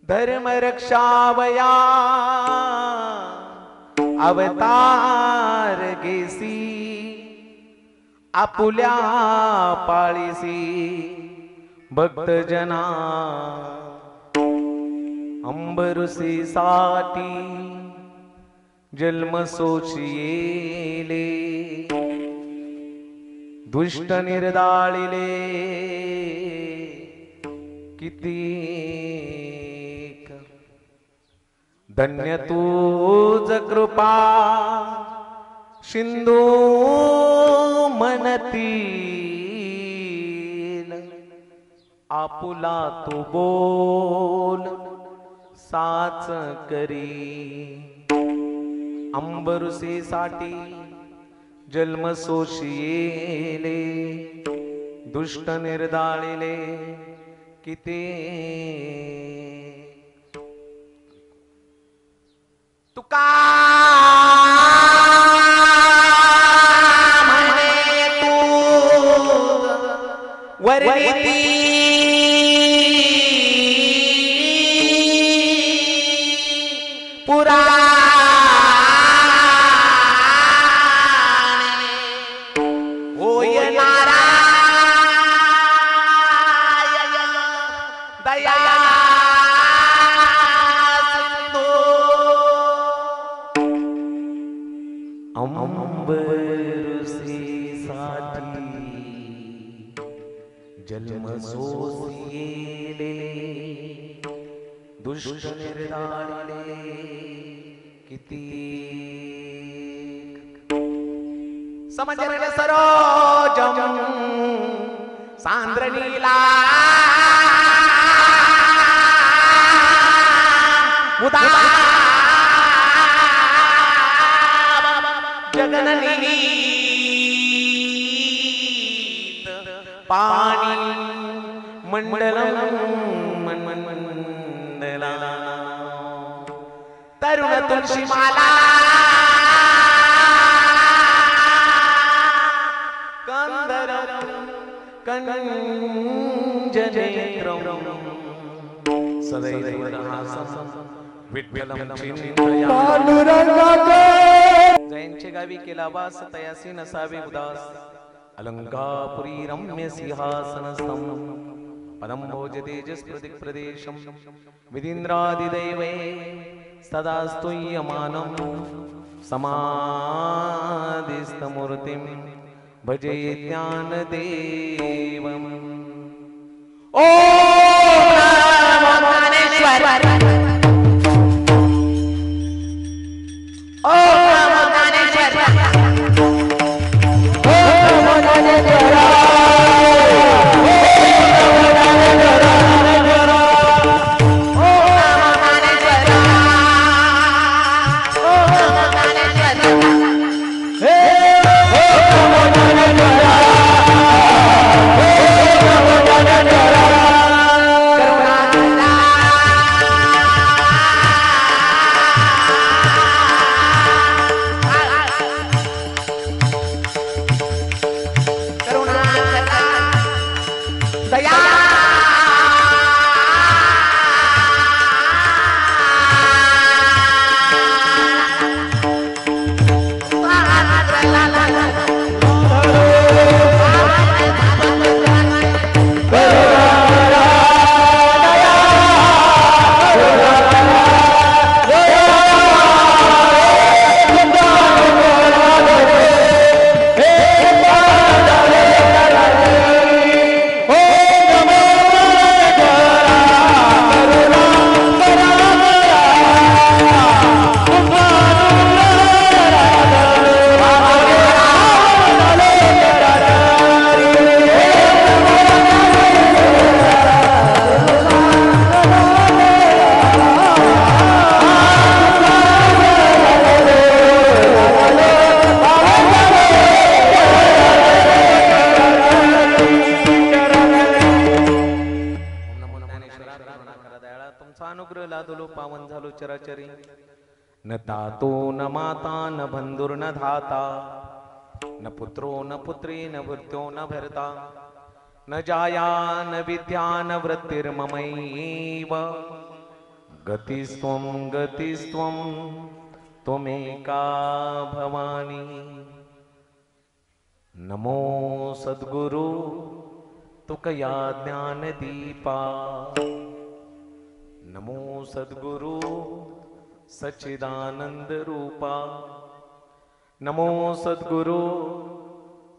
धर्म रक्षावया अवतार घेसी आपुल्या पाळीसी भक्त जना अंबरुसी साठी जन्म सोचियेले दुष्ट निर्दाळिले किती धन्य तूज कृपा सिंधू मनतील आपुला तू बोल साच करी अंबरुसेसाठी जन्म सोशियेले दुष्ट निर्दाळिले किती तुका म्हणे तू वरती पुरा होय नारायण दया अंबरुसेसाठी जन्म सोसियेले दुष्ट निर्दाळिले किती समजले सरोजम सांद्रनीला उदा जगननी पाणी मंडलम मंडला तरुण तुलसी माला कंजनेत्रम सदैव हासं विठ्ठलम चिंतयामि जयंचे गावी केला वास तयासी नसावे उदास अलंकापुरी रम्य सिंहासनस्थं पदं भोज तेजस प्रदेशं विदीन्द्रादिदैवे सदा स्तूयमानं समाधिस्थमूर्तिं भजे ज्ञानदेवम् ओम नमो ज्ञानेश्वर ओम नमो ज्ञानेश्वर तुकया चराचरी न तातो न माता न बंधुर न धाता न पुत्रो न पुत्री न भृत्यो न भर्ता न जाया न विद्या न वृत्तिर्ममैव गतिस्त्वं गतिस्त्वं त्वमेका भवानी। नमो सद्गुरु तुकया ज्ञानदीपा नमो सद्गुरु सच्चिदानंद रूपा नमो सद्गुरु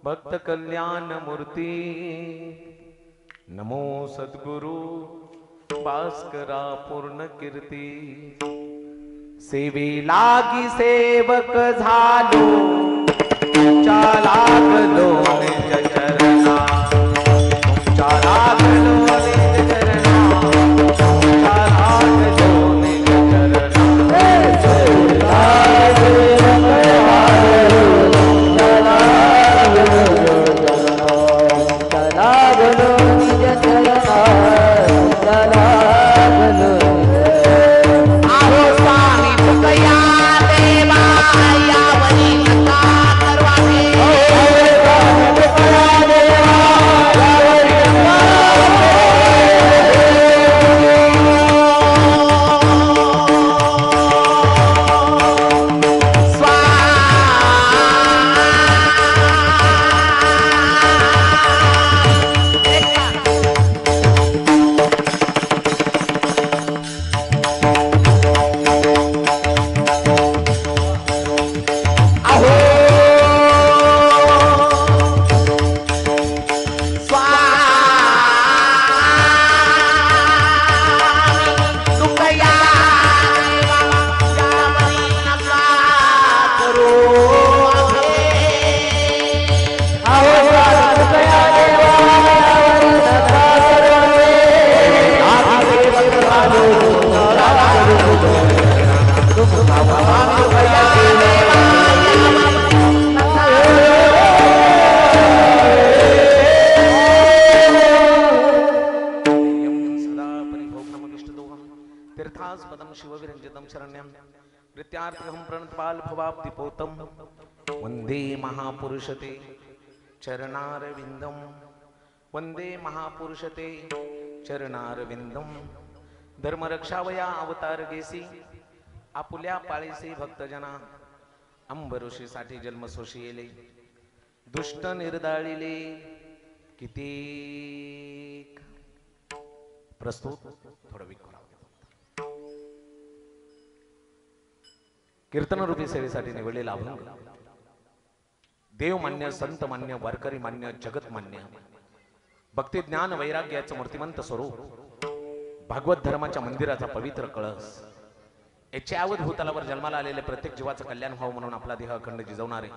भक्त कल्याण मूर्ति नमो सद्गुरु भास्करा पूर्ण कीर्ती। सेवे लागी सेवक झालो तुमच्या लागलो निज चरणा तुमच्या लागलो निज चरणा वंदे महापुरुषते चरणारविंदम वंदे महापुरुषते चरणारविंदम धर्मरक्षावया अवतार गेसी आपुल्या पाळीसी भक्तजना अंबऋषीसाठी जन्मसोशी येले दुष्ट निर्दाळिले किती प्रस्तुत थोडं विकून कीर्तन रूपी सेवेसाठी निवडलेला अभंग देवमान्य संत मान्य वारकरी मान्य जगत मान्य भक्ती ज्ञान वैराग्याचं मूर्तिमंत स्वरूप भागवत धर्माच्या मंदिराचा पवित्र कळस याच्या अवधभूतालावर जन्माला आलेले प्रत्येक जीवाचं कल्याण व्हावं म्हणून आपला देह अखंड जिजवणारे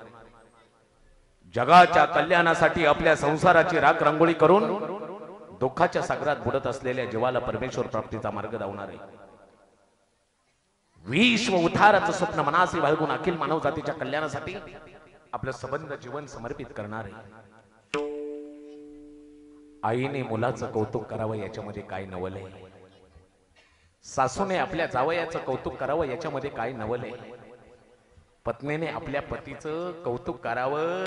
जगाच्या कल्याणासाठी आपल्या संसाराची राख रांगोळी करून दुःखाच्या सागरात बुडत असलेल्या जीवाला परमेश्वर प्राप्तीचा मार्ग दावणारे विश्व उद्धाराचं स्वप्न मनासी बाळगून अखिल मानव जातीच्या कल्याणासाठी आपलं संबंध जीवन समर्पित करणारे आईने मुलाचं कौतुक करावं याच्यामध्ये काय नवल आहे सासूने आपल्या जावयाचं कौतुक करावं याच्यामध्ये काय नवल आहे पत्नीने आपल्या पतीचं कौतुक करावं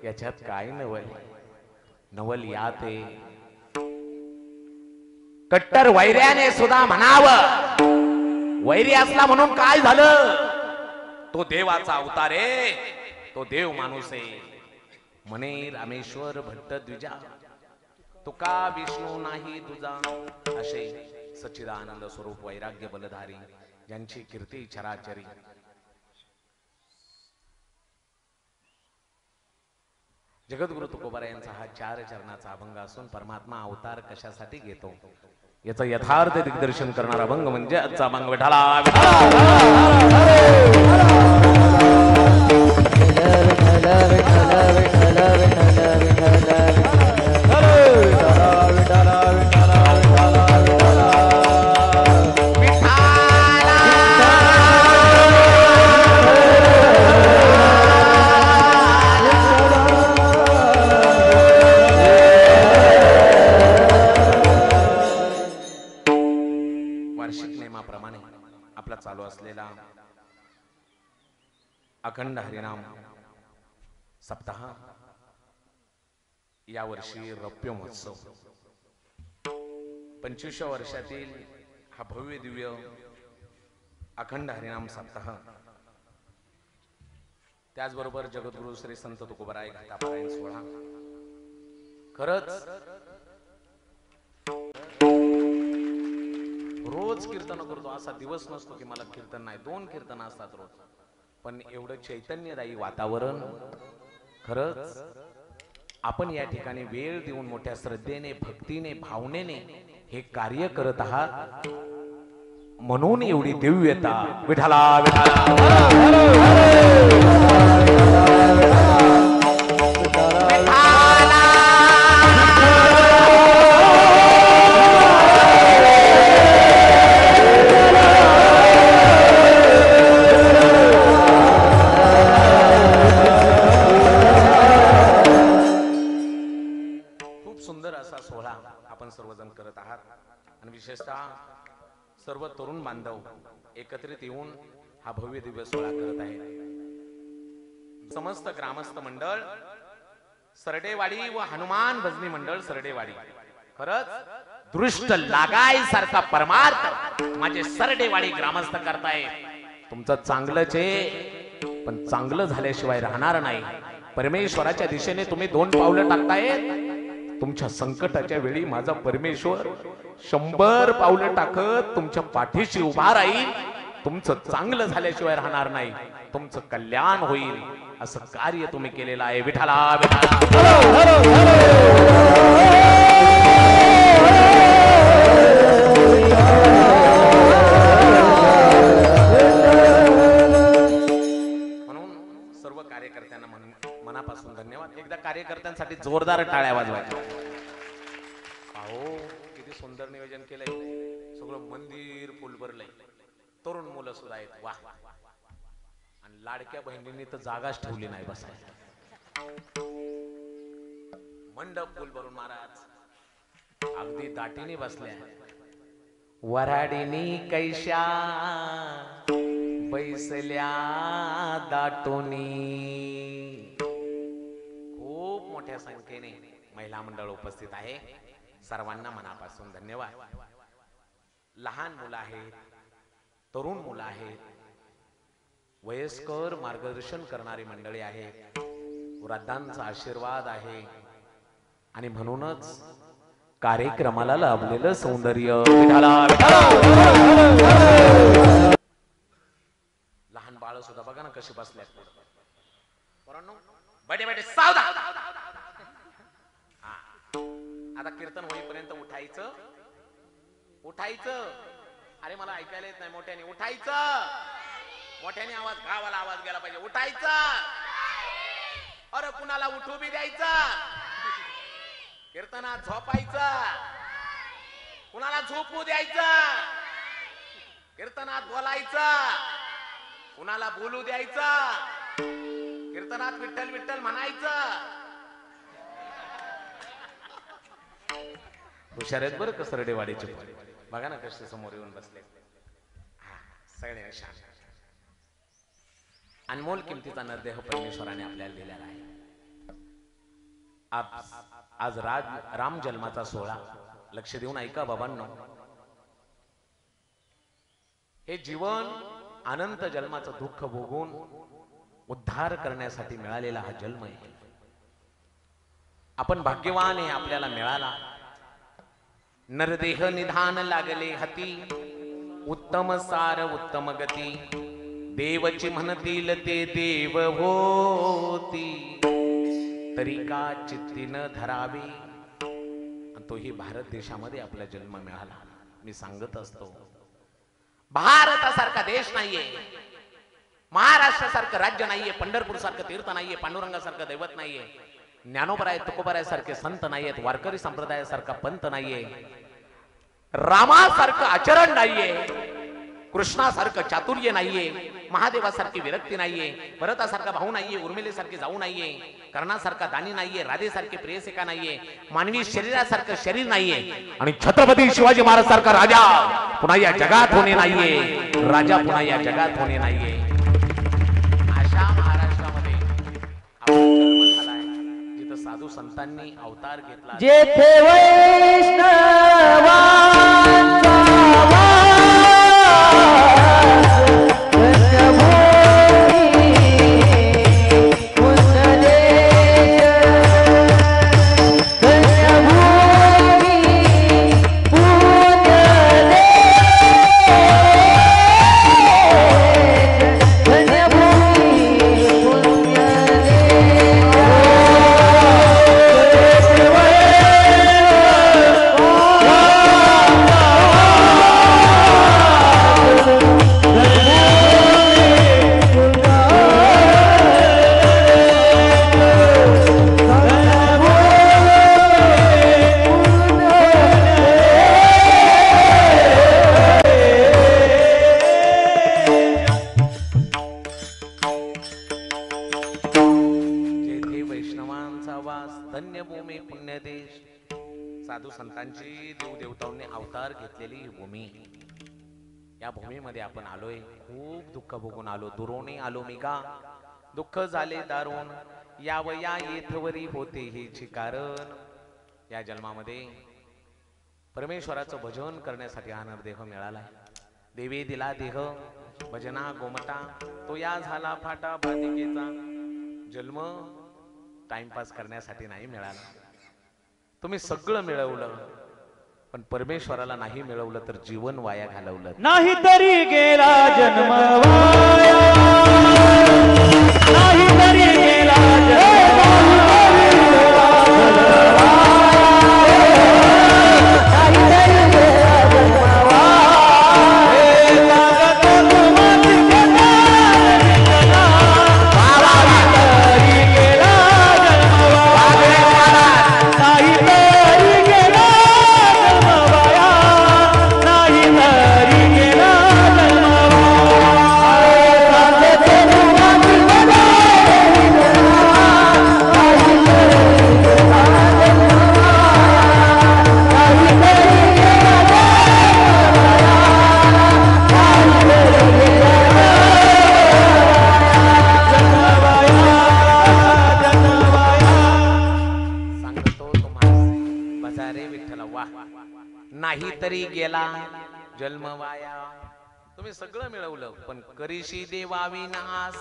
याच्यात काय नवल आहे नवल यात आहे कट्टर वैर्याने सुद्धा म्हणावं, वैरी असला म्हणून काय झालं, तो देवाचा अवतार आहे, तो देव माणूस आहे. म्हणे रामेश्वर भट्ट द्विजा, तुका विष्णू नाही तुझा. असे सच्चिदानंद स्वरूप वैराग्य बलधारी, ज्यांची कीर्ती चराचरी. जगद्गुरु तुकोबारा यांचा हा 4 चरणाचा अभंग असून परमात्मा अवतार कशासाठी घेतो याचं यथार्थ दिग्दर्शन करणारा अभंग म्हणजे आजचा अभंग. विठाला चालू असलेला अखंड हरिनाम सप्ताह या वर्षी रौप्य महोत्सव 25व्या वर्षातील हा भव्य दिव्य अखंड हरिनाम सप्ताह, त्याचबरोबर जगद्गुरु श्री संत तुकोबाराय घाटापारायण सोहळा. खरंच रोज कीर्तन करतो असा दिवस नसतो की मला कीर्तन नाही. 2 कीर्तन असतात रोज, पण एवढं चैतन्यदायी वातावरण. खरंच आपण या ठिकाणी वेळ देऊन मोठ्या श्रद्धेने, भक्तीने, भावनेने हे कार्य करत आहात, म्हणून एवढी दिव्यता. विठाला सर्वजण करत आहात. आणि विशेषतः सर्व तरुण बांधव एकत्रित येऊन हा भव्य दिव्य सोहळा करत आहे. समस्त ग्रामस्थ मंडळ सरडेवाडी व हनुमान भजनी मंडळ सरडेवाडी, खरंच दृष्ट लागाय सारखा परमार्थ माझे सरडेवाडी ग्रामस्थ करताय. तुमचं चांगलंच आहे, पण चांगलं झाल्याशिवाय राहणार नाही. परमेश्वराच्या दिशेने तुम्ही 2 पावलं टाकताय. तुमच्या संकटाच्या वेळी माझा परमेश्वर 100 पावलं टाकत तुमच्या पाठीशी उभा राहील. तुमचं चांगलं झाल्याशिवाय राहणार नाही, तुमचं कल्याण होईल असं कार्य तुम्ही केलेलं आहे. विठाला म्हणून सर्व कार्यकर्त्यांना मनापासून धन्यवाद. एकदा कार्यकर्त्यांसाठी जोरदार टाळ्या वाजवायच्या. अहो किती सुंदर नियोजन केलंय, सगळं मंदिर फुल भरलंय, तरुण मुलं सुद्धा आहेत. वा, आणि लाडक्या बहिणींनी तर जागाच ठेवली नाही बसायला. मंडप फुल भरून महाराज अगदी दाटीने बसल्या. वराडीनी कैशा बैसल्या दाटोनी. खूप मोठ्या संख्येने महिला मंडळ उपस्थित आहे. सर्वांना मनापासून धन्यवाद. लहान मुलं आहेत, तरुण मुलं आहेत, वयस्कर मार्गदर्शन करणारी मंडळी आहेत, वृद्धांचा आशीर्वाद आहे. आणि म्हणूनच कार्यक्रमाला लाभलेलं सौंदर्य. लहान बाळ सुद्धा बघा ना कशी बसल्यात. बडे बडे सावधान. आता कीर्तन होईपर्यंत उठायचं, उठायचं. अरे मला ऐकायला येत नाही, मोठ्याने उठायचं. मोठ्याने आवाज, गावाला आवाज गेला पाहिजे. उठायचं. अरे कुणाला उठू बी द्यायचं. कीर्तनात झोपायचं, कुणाला झोपू द्यायचं. कीर्तनात बोलायचं, कुणाला बोलू द्यायचं. कीर्तनात विठ्ठल विठ्ठल म्हणायचं. हुशार आहेत बरं कसरडेवाडीचे. बघा ना कसे समोर येऊन बसले. सगळे शांत. अनमोल किमतीचा नरदेह परमेश्वराने आपल्याला दिलेला आहे. आज राम जन्माचा सोहळा लक्ष देऊन ऐका बाबांनो, हे जीवन अनंत जन्माचं दुःख भोगून उद्धार करण्यासाठी मिळालेला हा जन्म आहे. आपण भाग्यवान आहे, आपल्याला मिळाला. नरदेह निधान लागले हाती, उत्तम सार उत्तम गती, देवची म्हणतील ते देव होती, तरी का चित्ती न धरावी. तोही भारत देशामध्ये आपला जन्म मिळाला. मी सांगत असतो, भारतासारखा देश नाहीये, महाराष्ट्रासारखं राज्य नाहीये, पंढरपूर सारखं तीर्थ नाहीये, पांडुरंगासारखं दैवत नाहीये, ज्ञानोबराय तुकोबराय सारखे संत नाहीयेत, वारकरी संप्रदायासारखा पंत नाहीये, रामासारखं आचरण नाहीये, कृष्णासारखं चातुर्य नाहीये, महादेवासारखी विरक्ती नाहीये, भरतासारखा भाऊ नाहीये, उर्मिलेसारखी जाऊ नाहीये, कर्णासारखा दानी नाहीये, राधेसारखी प्रेयसिका नाहीये, मानवी शरीरासारखं शरीर नाहीये, आणि छत्रपती शिवाजी महाराज सारखा राजा पुन्हा या जगात होणे नाहीये, राजा पुन्हा या जगात होणे नाहीये. अशा महाराष्ट्रामध्ये जन्म झालाय जिथं साधू संतांनी अवतार घेतला, जेथे वैष्णवा साधू संतांची देवदेवतांनी अवतार घेतलेली ही भूमी, या भूमीमध्ये आपण आलोय. खूप दुःख भोगून आलो, दुरोणी आलो मी का, दुःख झाले दारुण, यावया येथवरी होते हेची कारण. या जन्मामध्ये परमेश्वराचं भजन करण्यासाठी हा नरदेह मिळालाय. देवी दिला देह भजना गोमटा, तो या झाला फाटा बाधिकेचा. जन्म टाइमपास करण्यासाठी नाही मिळाला. तुम्ही सगळं मिळवलं, पण परमेश्वराला नाही मिळवलं तर जीवन वाया घालवलं. नाही तरी गेला जन्म वाया, नाही तरी गेला जन्म नाही तरी गेला जन्म वाया. तुम्ही सगळं मिळवलं, पण करीशी देवावी नास,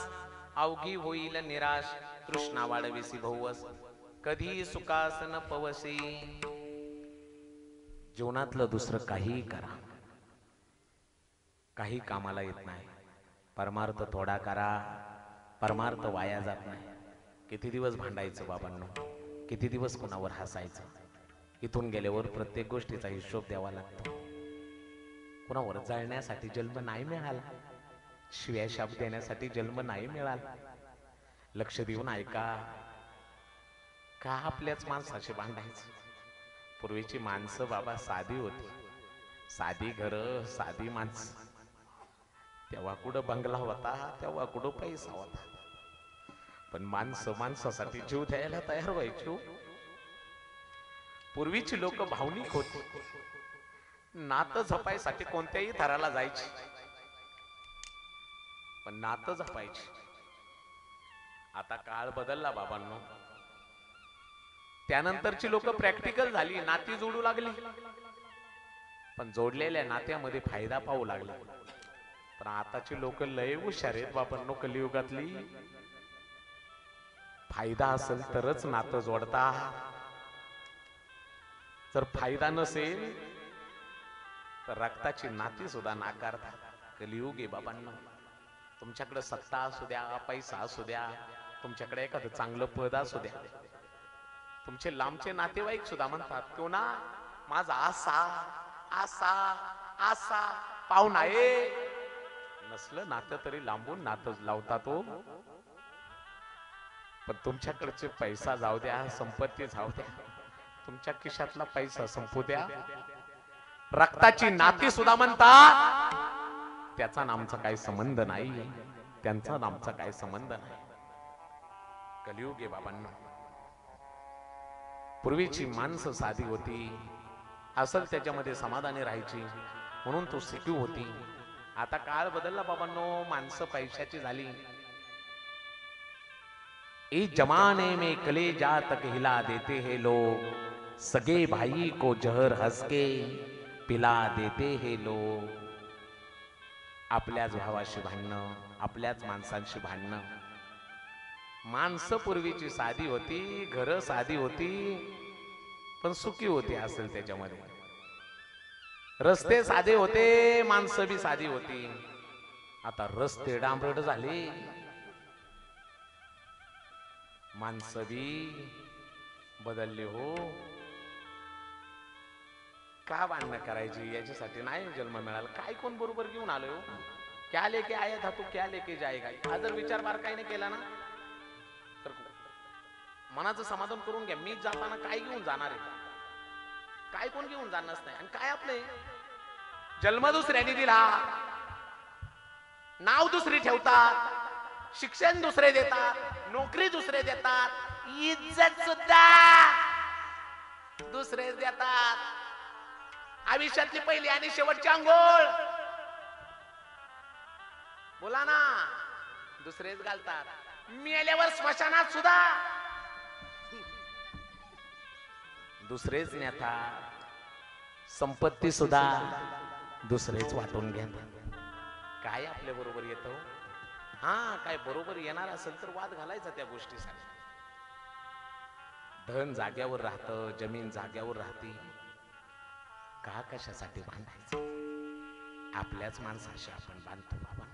अवघी होईल निराश, तृष्णा वाढविसी भवस, कधी सुखास न पवसी. जीवनातलं दुसरं काही करा, काही कामाला येत नाही. परमार्थ थोडा करा, परमार्थ वाया जात नाही. किती दिवस भांडायचं बाबांनो, किती दिवस कोणावर हसायचं. इथून गेल्यावर प्रत्येक गोष्टीचा हिशोब द्यावा लागतो. कोणावर जळण्यासाठी जन्म नाही मिळाला, शिव्या शाप देण्यासाठी जन्म नाही मिळाला. लक्ष देऊन ऐका, का आपल्याच माणसाशी भांडायचं. पूर्वीची माणसं बाबा साधी होती, साधी घरं, साधी माणसं. तेव्हा कुठं बंगला होता, तेव्हा कुठं पैसा होता, पण माणसं माणसासाठी जीव द्यायला तयार व्हायची. पूर्वीची लोक भावनिक होती, नातं जपायसाठी कोणत्याही थराला जायची, पण नातं जपायची. आता काळ बदलला बाबांनो, त्यानंतरची लोक प्रॅक्टिकल झाली, नाती जोडू लागली. पण जोडलेल्या नात्यामध्ये फायदा पाहू लागले. पण आताची लोक लय हुशार आहेत बाबांनो कलियुगातली. फायदा असेल तरच नातं जोडता. जर फायदा नसेल तर रक्ताची नाती सुद्धा नाकारता. कलियुग आहे बाबांनो. तुमच्याकडे सत्ता असू द्या, पैसा असू द्या, तुमच्याकडे एखादं चांगलं पद असू द्या, तुमचे लांबचे नातेवाईक सुद्धा म्हणतात तो ना माझा असा असा असा पाहुणा आहे. नसलं नातं तरी लांबून नातं लावता तो. पण तुमच्याकडचे पैसा जाऊ द्या, संपत्ती जाऊ द्या, तुमच्या खिशातला पैसा संपू द्या, रक्ताची नाती सुद्धा म्हणतात त्याचा नामचा काही संबंध नाही, त्यांचा नामचा काही संबंध नाही. कलियुग आहे बाबांनो. पूर्वीची माणसं साधी होती, असल त्याच्यामध्ये समाधानी राहायची, म्हणून तो सिक्यू होती. आता काळ बदलला बाबांनो, माणसं पैशाची झाली. इस जमाने में कलेजा तक हिला देते हैं लोग, सगे भाई को जहर हंस के पिला देते हैं लोग. आपल्याच भावाशी भांडणं, आपल्याच माणसांशी भांडणं. माणसं पूर्वीची साधी होती, घरं साधी होती, पण सुखी होती असेल त्याच्यामध्ये. रस्ते साधे होते, माणसं बी साधी होती. आता रस्ते डांबरट झाले, माणसं बी बदलले. हो, का भांडणं करायची? याच्यासाठी नाही जन्म मिळाला. काय कोण बरोबर घेऊन आलोय हो? क्या लेके आया था तू, क्या लेके जाएगा? हा जर विचार बारकाईने केला ना तर मनाचं समाधान करून घ्या. मी जाताना काय घेऊन जाणार आहे? काय कोण घेऊन जाणारच नाही. आणि काय आपले जन्म दुसऱ्याने दिला, नाव दुसरी ठेवतात, शिक्षण दुसरे देतात, नोकरी दुसरे देतात, इज्जत सुद्धा दुसरे देतात. आयुष्यातली पहिली आणि शेवटची अंघोळ बोला ना दुसरेच घालतात. मेल्यावर स्मशानात सुद्धा दुसरेच नेतात. संपत्ती सुद्धा दुसरेच वाटून घेतात. काय आपल्या बरोबर येतो? हा, काय बरोबर येणार असेल तर वाद घालायचा त्या गोष्टीसाठी. धन जाग्यावर राहतं, जमीन जाग्यावर राहते. का कशासाठी बांधायचं? आपल्याच माणसाशी आपण बांधतो बाबा.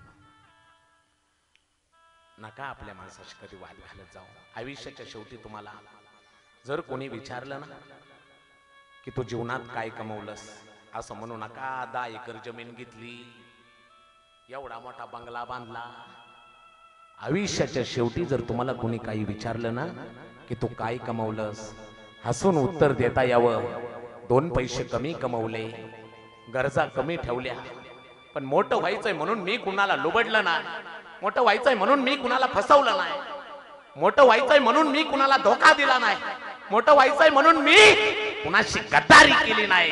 नका आपल्या माणसाशी कधी वाद घालत जाऊ. आयुष्याच्या शेवटी तुम्हाला जर कोणी विचारलं ना की तू जीवनात काय कमवलंस, असं म्हणू नका 10 एकर जमीन घेतली, एवढा मोठा बंगला बांधला. आयुष्याच्या शेवटी जर तुम्हाला कोणी काही विचारलं ना की तू काय कमवलंस, हसून उत्तर देता यावं 2 पैसे कमी कमवले, गरजा कमी ठेवल्या, पण मोठं व्हायचंय म्हणून मी कुणाला लुबडलं नाही, मोठं व्हायचंय म्हणून मी कुणाला फसवलं नाही, मोठं व्हायचंय म्हणून मी कुणाला धोका दिला नाही, मोठं व्हायचंय म्हणून मी कुणाशी गद्दारी केली नाही.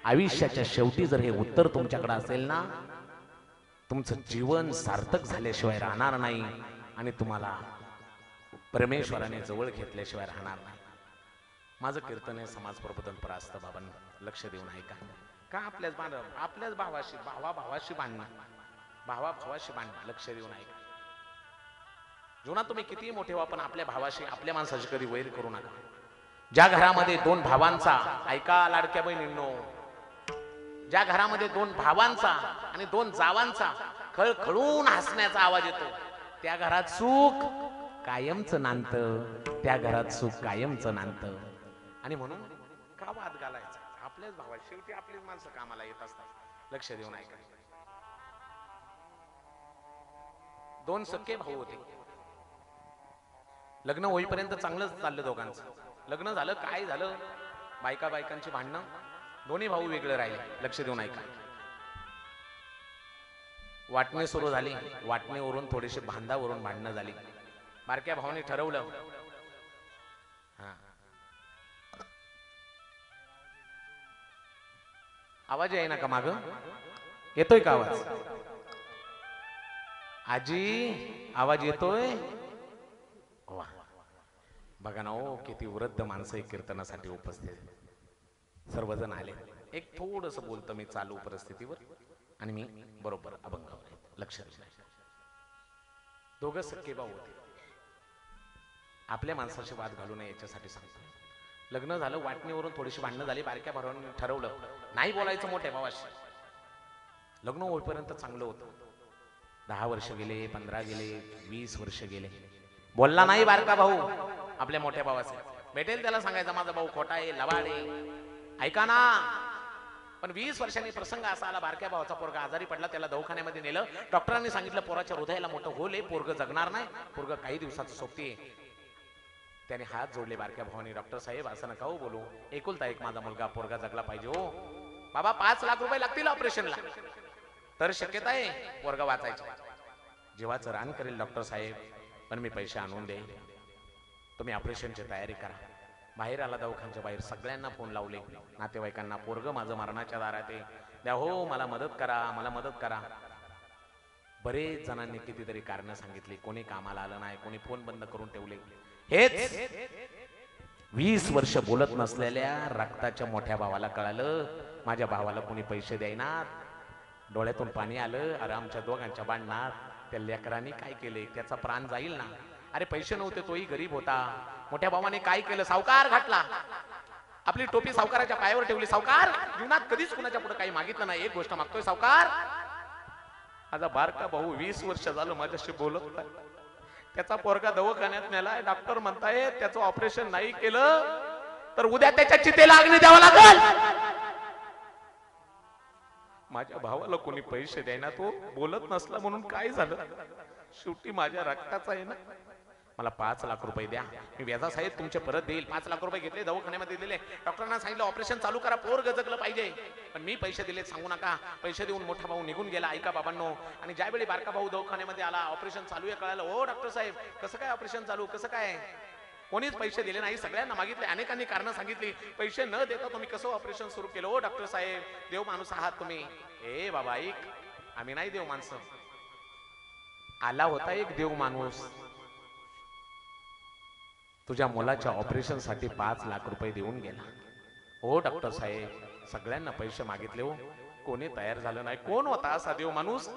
आयुष्याच्या शेवटी जर हे उत्तर तुमच्याकडे असेल ना, तुमचं जीवन सार्थक झाल्याशिवाय राहणार नाही आणि तुम्हाला परमेश्वराने जवळ घेतल्याशिवाय राहणार नाही. माझं कीर्तन आहे समाज प्रबोधन परास्त बाबांना. लक्ष देऊन ऐका. का आपल्याच भावाशी भावाशी भांडणं, भावाशी भांडणं. लक्ष देऊन ऐका. जीवनात तुम्ही कितीही मोठे व्हा, पण आपल्या भावाशी, आपल्या माणसाशी कधी वैर करू नका. ज्या घरामध्ये 2 भावांचा, ऐका लाडक्या बहिणींनो, ज्या घरामध्ये 2 भावांचा आणि 2 जावांचा खळखळून हसण्याचा आवाज येतो, त्या घरात सुख कायमचं नांदतं, त्या घरात सुख कायमचं नांदतं. आणि म्हणून का वाद घालायचा? आपल्याच भावा शेवटी आपलीच माणसं कामाला येत असतात. लक्ष देऊन ऐका. 2 सख्खे भाऊ होते. लग्न होईपर्यंत चांगलंच चाललं दोघांचं. लग्न झालं, काय झालं, बायकांची भांडणं, दोन्ही भाऊ वेगळे राहिले. लक्ष देऊन ऐका. वाटणी सुरू झाली, वाटणीवरून थोडीशी बांधावरून भांडणं झाली. बारक्या भावाने ठरवलं, आवाज आहे ना का माग? येतोय का आवाज? आजी आवाज येतोय? वा, बघा ना हो, किती वृद्ध माणसं कीर्तनासाठी उपस्थित, सर्वजण आले. एक थोडस बोलतो मी चालू परिस्थितीवर आणि मी बरोबर अभंगावर आहे. लक्ष द्या. दोघं सख्खे भाऊ होते. आपल्या माणसाशी वाद घालू नये याच्यासाठी सांगतो. लग्न झालं, वाटणीवरून थोडीशी भांडणं झाली, बारक्या भावांनी ठरवलं नाही बोलायचं मोठ्या भावाशी. लग्न होईपर्यंत चांगलं होतं. 10 वर्ष गेले, 15 गेले, 20 वर्ष गेले, बोलला नाही बारका भाऊ आपल्या मोठ्या भावाचे. भेटेल त्याला सांगायचं माझा भाऊ खोटा आहे, लवाड आहे, ऐका ना. पण 20 वर्षांनी प्रसंग असा आला, बारक्या भावाचा पोरगा आजारी पडला, त्याला दवाखान्यामध्ये नेलं. डॉक्टरांनी सांगितलं पोराच्या हृदयाला मोठं होल आहे, पोरग जगणार नाही, पोरग काही दिवसाचं सोबती. त्याने हात जोडले बारक्या भावानी. डॉक्टर साहेब असं नका हो बोलू, एकुलता एक माझा मुलगा, पोरगा जगला पाहिजे हो. बाबा 5 लाख रुपये लागतील ऑपरेशनला, तर शक्यता आहे पोरगा वाचायचा. जीवाचं रान करेल डॉक्टर साहेब, पण मी पैसे आणून दे, तुम्ही ऑपरेशनची तयारी करा. बाहेर आला दवाखान्याच्या बाहेर, सगळ्यांना फोन लावले, नातेवाईकांना, पोरग माझं मरणाच्या दारात आहे, द्या हो, मला मदत करा, मला मदत करा. बरेच जणांनी कितीतरी कारणं सांगितली, कोणी कामाला आलं नाही, कोणी फोन बंद करून ठेवले. हेच 20 वर्ष बोलत नसलेल्या रक्ताच्या मोठ्या भावाला कळालं, माझ्या भावाला कोणी पैसे द्यायनात. डोळ्यातून पाणी आलं. अरे आमच्या दोघांच्या भांडणात त्या लेकरांनी काय केले, त्याचा प्राण जाईल ना. अरे पैसे नव्हते, तोही गरीब होता. मोठ्या भावाने काय केलं, सावकार घातला, आपली टोपी सावकाराच्या पायावर ठेवली. सावकार जीवनात कधीच कुणाच्या पुढे काही मागितलं नाही, एक गोष्ट मागतोय सावकार. माझा बारका भाऊ 20 वर्ष झालं माझ्याशी बोलत नाही, त्याचा पोरगा दवाखान्यात नेलाय, डॉक्टर म्हणताय त्याचं ऑपरेशन नाही केलं तर उद्या त्याच्या चितेला अग्नी द्यावा लागेल. माझ्या भावाला कोणी पैसे द्यायना, तो बोलत नसला म्हणून काय झालं, शेवटी माझ्या रक्ताचा आहे ना. मला 5 लाख रुपये द्या, मी व्याजासहित तुमचे परत देईल. 5 लाख रुपये घेतले, दवाखान्यामध्ये दिले, डॉक्टरांना सांगितलं ऑपरेशन चालू करा, पोरग जगलं पाहिजे. पण मी पैसे दिले सांगू नका. पैसे देऊन मोठा भाऊ निघून गेला, ऐका बाबांनो. आणि ज्यावेळी बारका भाऊ दवाखान्यामध्ये आला, ऑपरेशन चालू आहे कळालं. हो डॉक्टर साहेब कसं काय ऑपरेशन चालू, कसं काय, कोणीच पैसे दिले नाही, सगळ्यांना मागितले, अनेकांनी कारणं सांगितली, पैसे न देता तुम्ही कसं ऑपरेशन सुरू केलं. हो डॉक्टर साहेब देव माणूस आहात तुम्ही. ए बाबा ऐक, आम्ही नाही देव माणसं. आला होता एक देव माणूस, तुझ्या मुलाच्या ऑपरेशन साठी 5 लाख रुपये देऊन गेला. हो डॉक्टर साहेब सगळ्यांना पैसे मागितले, हो कोणी तयार झालं नाही. कोण होता असा देव माणूस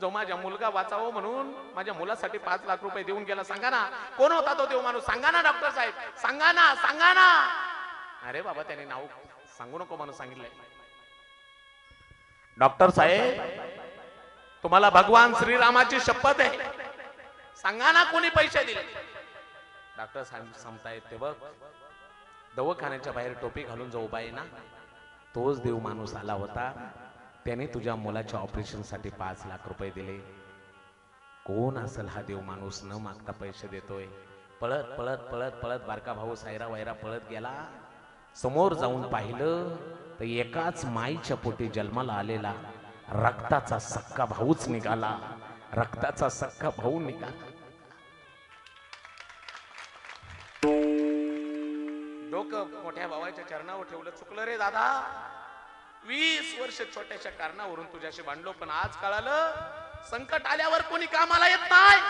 जो माझ्या मुलगा वाचावं म्हणून माझ्या मुलासाठी 5 लाख रुपये देऊन गेला, सांगा ना कोण होता तो देव माणूस, सांगा ना डॉक्टर साहेब, सांगा ना, सांगा ना. अरे बाबा त्याने नाव सांगू नको म्हणून सांगितलंय. डॉक्टर साहेब तुम्हाला भगवान श्रीरामाची शपथ आहे, सांगा ना कोणी पैसे दिले. डॉक्टर साहेब सांगतायत ते बघ, दवाखान्याच्या बाहेर टोपी घालून जो उभा आहे ना, तोच देव माणूस आला होता, त्याने तुझ्या मुलाच्या ऑपरेशन साठी 5 लाख रुपये दिले. कोण असेल हा देव माणूस, न मागता पैसे देतोय. पळत पळत पळत पळत बारका भाऊ सायरा वायरा पळत गेला. समोर जाऊन पाहिलं तर एकाच माईच्या पोटी जन्माला आलेला रक्ताचा सक्का भाऊच निघाला, रक्ताचा सक्का भाऊ निघाला. डोकं मोठ्या भावाच्या चरणावर ठेवलं, चुकलं रे दादा, 20 वर्ष छोट्याशा कारणावरून तुझ्याशी भांडलो, पण आज कळालं संकट आल्यावर कोणी कामाला येत नाही,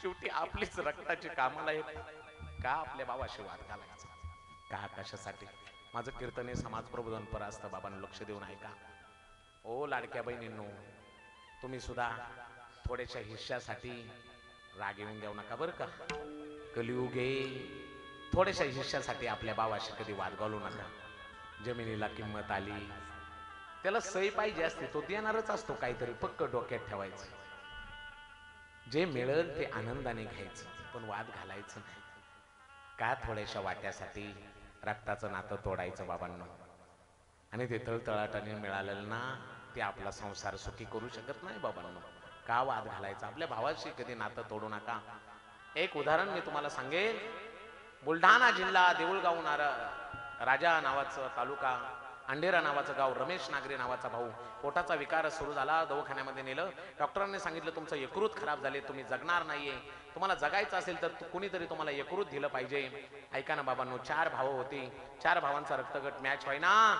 शेवटी आपलीच रक्ताची कामाला येत. का आपल्या भावाशी वाद घालायचा, का कशासाठी. माझं कीर्तन हे समाज प्रबोधन पर असतं, बाबांना लक्ष देऊन ऐका. ओ लाडक्या बहिणींनो, तुम्ही सुद्धा थोड्याशा हिश्श्यासाठी राग येऊन देऊ नका बरं का. कलियुगे थोड्याशा हिश्श्यासाठी आपल्या भावाशी कधी वाद घालू नका. जमिनीला किंमत आली, त्याला सही पाहिजे असते, तो देणारच असतो काहीतरी, पक्क डोक्यात ठेवायचं. जे मिळेल ते आनंदाने घ्यायचं, पण वाद घालायचं नाही. का थोड्याशा वाट्यासाठी रक्ताचं नातं तोडायचं बाबांनो. आणि ते तळतळाटाने मिळालेलं ना, ते आपला संसार सुखी करू शकत नाही बाबांनो. का वाद घालायचा, आपल्या भावाशी कधी नातं तोडू नका. एक उदाहरण मी तुम्हाला सांगेन. बुलढाणा जिल्हा देऊळगाव राजा नावाचं तालुका, अंडेरा नावाचं गाव, रमेश नागरे नावाचा भाऊ, पोटाचा विकार सुरू झाला, दवाखान्यामध्ये नेलं. डॉक्टरांनी सांगितलं तुमचं यकृत खराब झाले, तुम्ही जगणार नाहीये, तुम्हाला जगायचं असेल तर कुणीतरी तुम्हाला यकृत दिलं पाहिजे. ऐका ना बाबांनो, 4 भाऊ होती, 4 भावांचा रक्तगट मॅच व्हायना.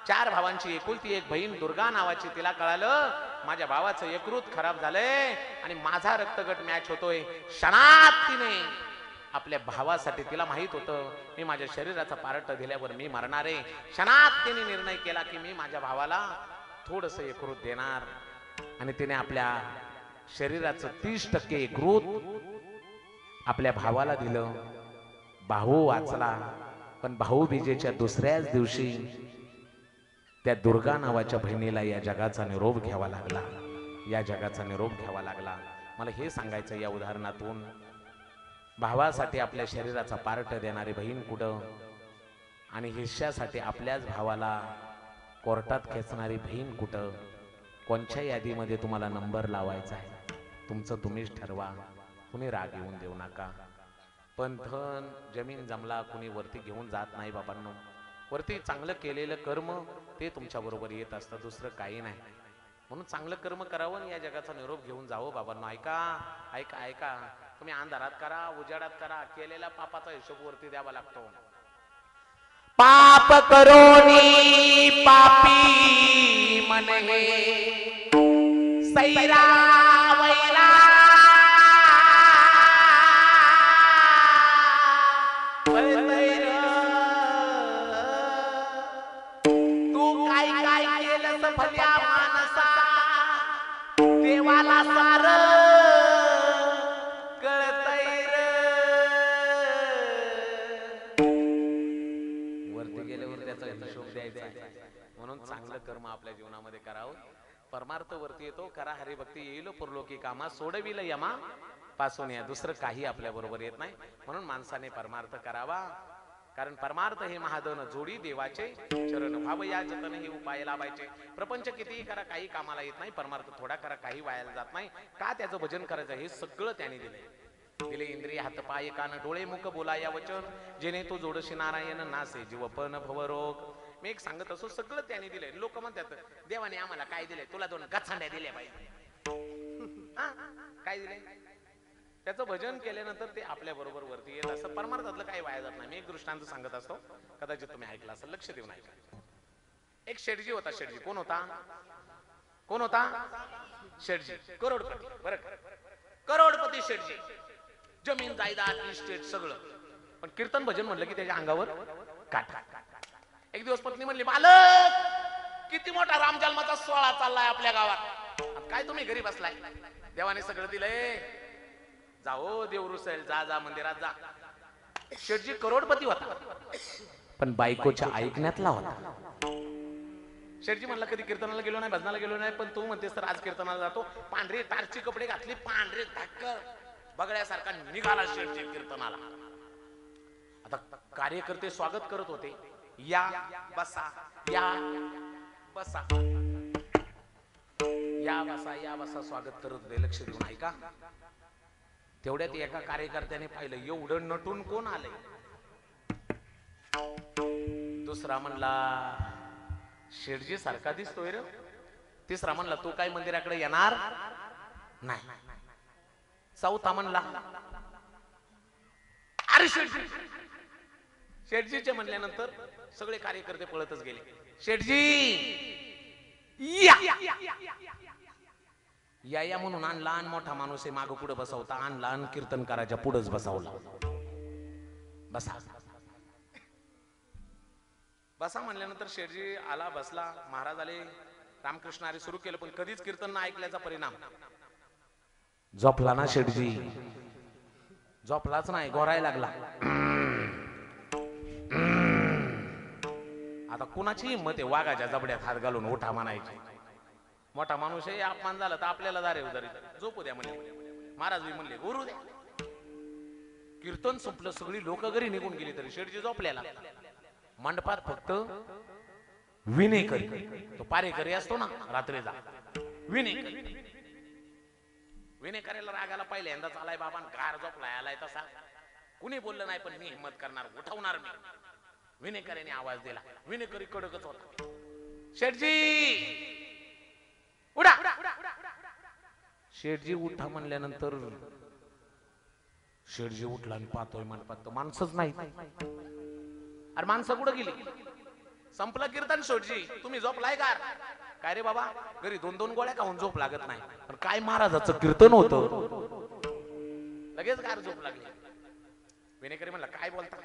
4 भावांची एकुलती एक बहीण दुर्गा नावाची, तिला कळालं माझ्या भावाचं यकृत खराब झालंय आणि माझा रक्तगट मॅच होतोय. क्षणात तिने आपल्या भावासाठी तिला माहित होतं मी माझ्या शरीराचा पार्ट दिल्यावर मी मरणार आहे. क्षणात तिने निर्णय केला की मी माझ्या भावाला थोडस यकृत देणार आणि तिने आपल्या शरीराचं 30% यकृत आपल्या भावाला दिलं. भाऊ वाचला. पण भाऊबीजेच्या दुसऱ्याच दिवशी त्या दुर्गा नावाच्या बहिणीला या जगाचा निरोप घ्यावा लागला. या जगाचा निरोप घ्यावा लागला. मला हे सांगायचं या उदाहरणातून, भावासाठी आपल्या शरीराचा पार्ट देणारी बहीण कुठं आणि हिश्श्यासाठी आपल्याच भावाला कोर्टात खेचणारी बहीण कुठं? कोणत्या यादीमध्ये तुम्हाला नंबर लावायचा आहे तुमचं तुम्हीच ठरवा. कुणी राग येऊन देऊ नका. पण धन जमीन जमला कुणी वरती घेऊन जात नाही बाबांनो. वरती चांगलं केलेलं कर्म ते तुमच्या बरोबर येत असतं, दुसरं काही नाही. म्हणून चांगलं कर्म करावं आणि या जगाचा निरोप घेऊन जावं बाबांनो. ऐका ऐका ऐका, तुम्ही अंधारात करा उजाडात करा, केलेल्या पापाचा हिशोब वरती द्यावा लागतो. पाप करोनी पापी मन हे सैरा वैरा तू काय काय केलं भल्या मानसा देवाला सार कळतंय रे. वरती गेल्यावर त्याचा हिशोब द्यायचा. म्हणून चांगलं कर्म आपल्या जीवनामध्ये करावं. परमार्थ वरती येतो. करा हरिभक्ती येईल परलोकी कामा सोडविल यमा पासून या. दुसरं काही आपल्या बरोबर येत नाही. म्हणून माणसाने परमार्थ करावा. कारण परमार्थ हे महाधन जोडी देवाचे चरण भाव या जतन हे उपाय लाभायचे. प्रपंच कितीही करा काही कामाला येत नाही. परमार्थ थोडा करा काही वायाला जात नाही. का त्याचं भजन करायचं हे सगळं त्याने दिले. इंद्रिय हात पाय कान डोळे मुख बोलाया वचन जेणे तो जोडशी नारायण नासे जीवपन भवरोग. मी एक सांगत असो सगळं त्याने दिलंय. लोक म्हणतात देवाने आम्हाला काय दिलंय, तुला 2 गचांड्या दिल्या पाहिजे. काय दिलंय? त्याचं भजन केल्यानंतर ते आपल्या बरोबर वरती येत असं. परमार्थातलं काही वाया जात नाही. मी एक दृष्टांत सांगत असतो, कदाचित तुम्ही ऐकला असं, लक्ष देऊन ऐका. एक शेठजी होता. शेठजी कोण होता? कोण होता? शेठजी करोडपती. बरं, करोडपती शेठजी, जमीन जायदाद इस्टेट सगळं. पण कीर्तन भजन म्हणलं की त्याच्या अंगावर काटा. एक दिवस पत्नी म्हणली, मालक किती मोठा राम जन्माचा सोहळा चाललाय आपल्या गावात, काय तुम्ही घरी बसलाय? देवाने सगळं दिलंय, जा हो देव रुसेल, जा जा मंदिरात जा. शेठजी करोडपती होता पण बायकोच्या ऐकण्यातला होता. शेठजी म्हणला कधी कीर्तनाला गेलो नाही, भजनाला गेलो नाही, पण तू म्हणतेस तर आज कीर्तनाला जातो. पांढरे टारची कपडे घातले, पांढरे धाकर बगड्यासारखा निघाला शेठजी कीर्तनाला. आता कार्यकर्ते स्वागत करत होते, या बसा, या बसा, या बसा, या बसा स्वागत करत होते. लक्ष देऊन ऐका. तेवढ्यात एका कार्यकर्त्याने पाहिलं एवढं नटून कोण आलंय. दुसरा म्हणला शेठजी सारखा दिसतोय रे. तिसरा म्हणला तू काय मंदिराकडे येणार नाही. चौथा म्हणला अरे शेठजी. शेठजीचे म्हणल्यानंतर सगळे कार्यकर्ते पळतच गेले. शेठजी या या या म्हणून आण. लहान मोठा माणूस आहे, माग पुढे बसवता आणला आणि कीर्तनकाराच्या पुढेच बसवला. बसा बसा म्हणल्यानंतर शेठजी आला, बसला. महाराज आले, रामकृष्ण हरी सुरू केलं, पण कधीच कीर्तन न ऐकल्याचा परिणाम. झोपला ना शेठजी? झोपलाच नाही, गोरायला लागला. आता कुणाची हिंमत आहे वाघाच्या जबड्यात हात घालून उठा म्हणायची? मोठा माणूस आहे, अपमान झाला तर आपल्याला दारे उदारी झोपू द्या म्हणले. महाराज बी म्हणले गुरु द्या. कीर्तन संपलं, सगळी लोक घरी निघून गेली तरी शेठजी झोपल्याला. मंडपात फक्त विनेकरी, तो पारेकरी असतो ना रात्रीचा, विनेकरी. विनेकरीला रागाला पहिल्यांदाच आलाय बाबा, गार झोपलाय आलाय तसा. कुणी बोललं नाही, पण मी हिंमत करणार, उठवणार मी. विनेकरीने आवाज दिला. विनेकरी कडकच होता. शेठजी उडा. शेठजी उठा म्हणल्यानंतर शेठजी उठला आणि पाहतोय मंडपात तर माणसंच नाही. अरे माणसं कुठं गेली? संपलं कीर्तन. शेठजी तुम्ही झोपलाय का? काय रे बाबा, घरी 2-2 गोळ्या खाऊन झोप लागत नाही, पण काय महाराजाचं कीर्तन होतं, लगेच गार झोप लागली. विनेकरी म्हणला काय बोलता?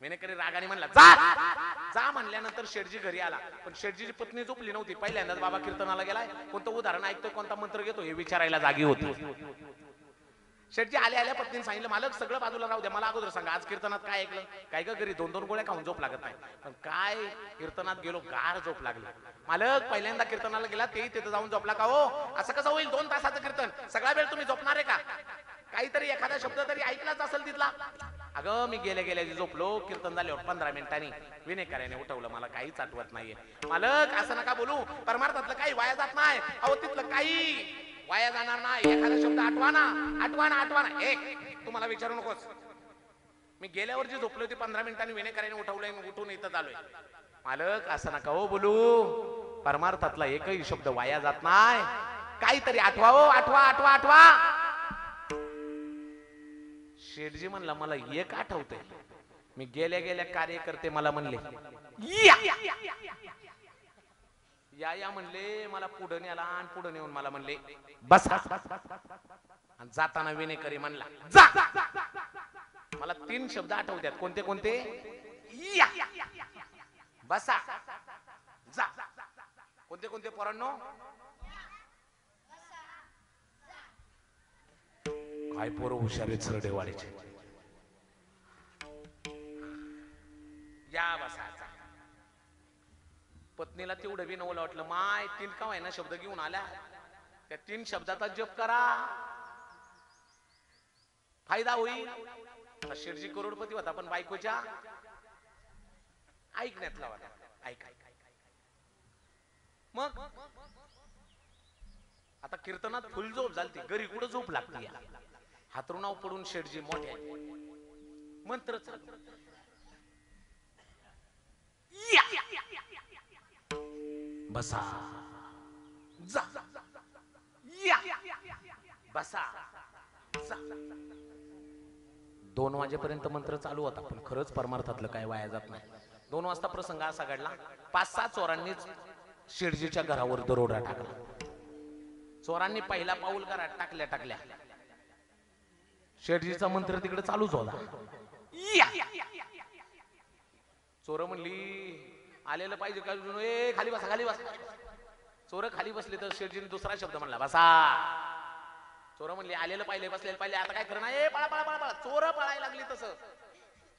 विनेकरी रागाने म्हणला जा जा. म्हणल्यानंतर शेठजी घरी आला, पण शेठजीची पत्नी झोपली नव्हती. पहिल्यांदाच बाबा कीर्तनाला गेलाय, कोणतं उदाहरण ऐकतोय, कोणता मंत्र घेतो हे विचारायला जागी होती. शेठजी आल्या आल्या पत्नीने सांगितलं मालक सगळं बाजूला राहू द्या, मला अगोदर सांगा आज कीर्तनात काय ऐकलं? काय का घरी 2-2 गोळ्या खाऊन झोप लागत नाही, पण काय कीर्तनात गेलो गार झोप लागली. मालक पहिल्यांदा कीर्तनाला गेला तेही तिथे जाऊन झोपला का हो? असं कसं होईल? 2 तासाचं कीर्तन, सगळा वेळ तुम्ही झोपणार आहे का? काहीतरी एखादा शब्द तरी ऐकलाच असेल तिथला. अगं मी गेल्या गेल्या झोपलो, कीर्तन झाल्यावर 15 मिनिटांनी विनेकऱ्याने उठवलं, मला काहीच आठवत नाहीये. मालक असं नका बोलू, परमार्थातलं काही वाया जात नाही अहो, तिथलं काही वाया जाणार नाही. एखादा शब्द आठवा ना, आठवा ना, आठवा ना. एक तुम्हाला विचारू नकोस, मी गेल्यावर जी झोपली होती 15 मिनिटांनी विनेकऱ्याने उठवलंय, उठून इथं आलोय. मालक असं नका हो बोलू, परमार्थातला एकही शब्द वाया जात नाही, काहीतरी आठवा हो, आठवा आठवा आठवा. शेठजी म्हणला मला एक आठवतंय, मी गेल्या गेल्या कार्यकर्ते मला म्हणले या या म्हणले, मला पुढे नेला आणि पुढे नेऊन मला म्हणले बस. आणि जाताना विनेकरी म्हणला जा. मला 3 शब्द आठवतात. कोणते कोणते? या, बसा, जा. कोणते कोणते पोरांनो? काय पोरं हुशार आहेत सरडेवाडीचे. या, बसा. पत्नीला तेवढं बी नवलं वाटलं, माय 3 का आहे ना शब्द घेऊन आल्या, त्या 3 शब्दाचा जप करा, फायदा होईल. शेठजी करोडपती होता, पण बायकोच्या ऐकण्यातला होता. ऐक मग आता कीर्तनात फुल झोप झालती, घरी कुठं झोप लागते? हातरुणाव पडून शेठजी मोठे मंत्र चालू, बसा, जा, या, बसा, जा. 2 वाजेपर्यंत मंत्र चालू होता, पण खरंच परमार्थातलं काय वाया जात नाही. 2 वाजता प्रसंग असा घडला, 5-6 चोरांनीच शेठजीच्या घरावर दरोडा टाकला. चोरांनी पहिला पाऊल घरात टाकल्या शेठजीचा मंत्र तिकडे चालूच होता. चोर म्हणली आलेलं पाहिजे का? ए खाली बसा, खाली बसा. चोर खाली बसले तर शेठजीने दुसरा शब्द म्हणला बसा. चोर म्हणली आलेलं पाहिले, बसलेलं पाहिले, आता काय करणार? ए पळा पळा पळा पळा. चोर पळायला लागली. तसं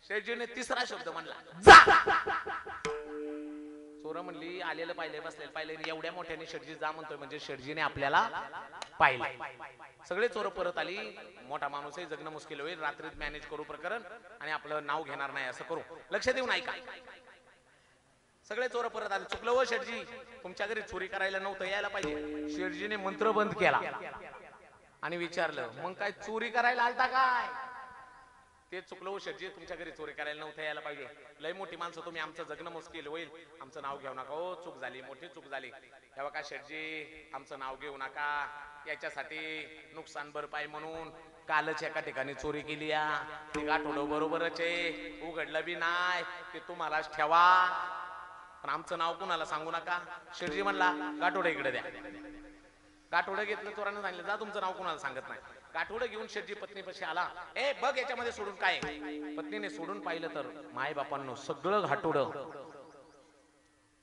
शेठजीने तिसरा शब्द म्हणला जा. चोर म्हणली आलेलं पाहिले, बसलेलं पाहिले. एवढ्या मोठ्याने शेठजी जा म्हणतोय म्हणजे शेठजीने आपल्याला पाहिलं. सगळे चोर परत आली. मोठा माणूस आहे, जगणं मुश्किल होईल, रात्रीत मॅनेज करू प्रकरण आणि आपलं नाव घेणार नाही असं करू. लक्ष देऊन ऐका. सगळे चोर परत आले. चुकलं हो शेठजी, तुमच्या घरी चोरी करायला नव्हतं यायला पाहिजे. शेठजीने मंत्र बंद केला आणि विचारलं मग काय चोरी करायला आलता काय? ते चुकलं हो शेठजी, तुमच्या घरी चोरी करायला नव्हतं यायला पाहिजे. लय मोठी माणसं तुम्ही, आमचं जगणं मुश्किल होईल, आमचं नाव घेऊ नका हो. चूक झाली, मोठी चूक झाली. तेव्हा का शेठजी आमचं नाव घेऊ नका, याच्यासाठी नुकसान भरपाई म्हणून कालच एका ठिकाणी चोरी केली. ते गाठोडं बरोबरच आहे, उघडलं बी नाही, ते तुम्हालाच ठेवा, पण आमचं नाव कुणाला सांगू नका. शेठजी म्हणला गाठोडं इकडे द्या. गाठोडं घेतलं, चोरानं सांगितलं जा तुमचं नाव कुणाला सांगत नाही. गाठोडं घेऊन शेठजी पत्नीपाशी आला. ए बघ याच्यामध्ये सोडून काय? पत्नीने सोडून पाहिलं तर माय बापांनो सगळं गाठोडं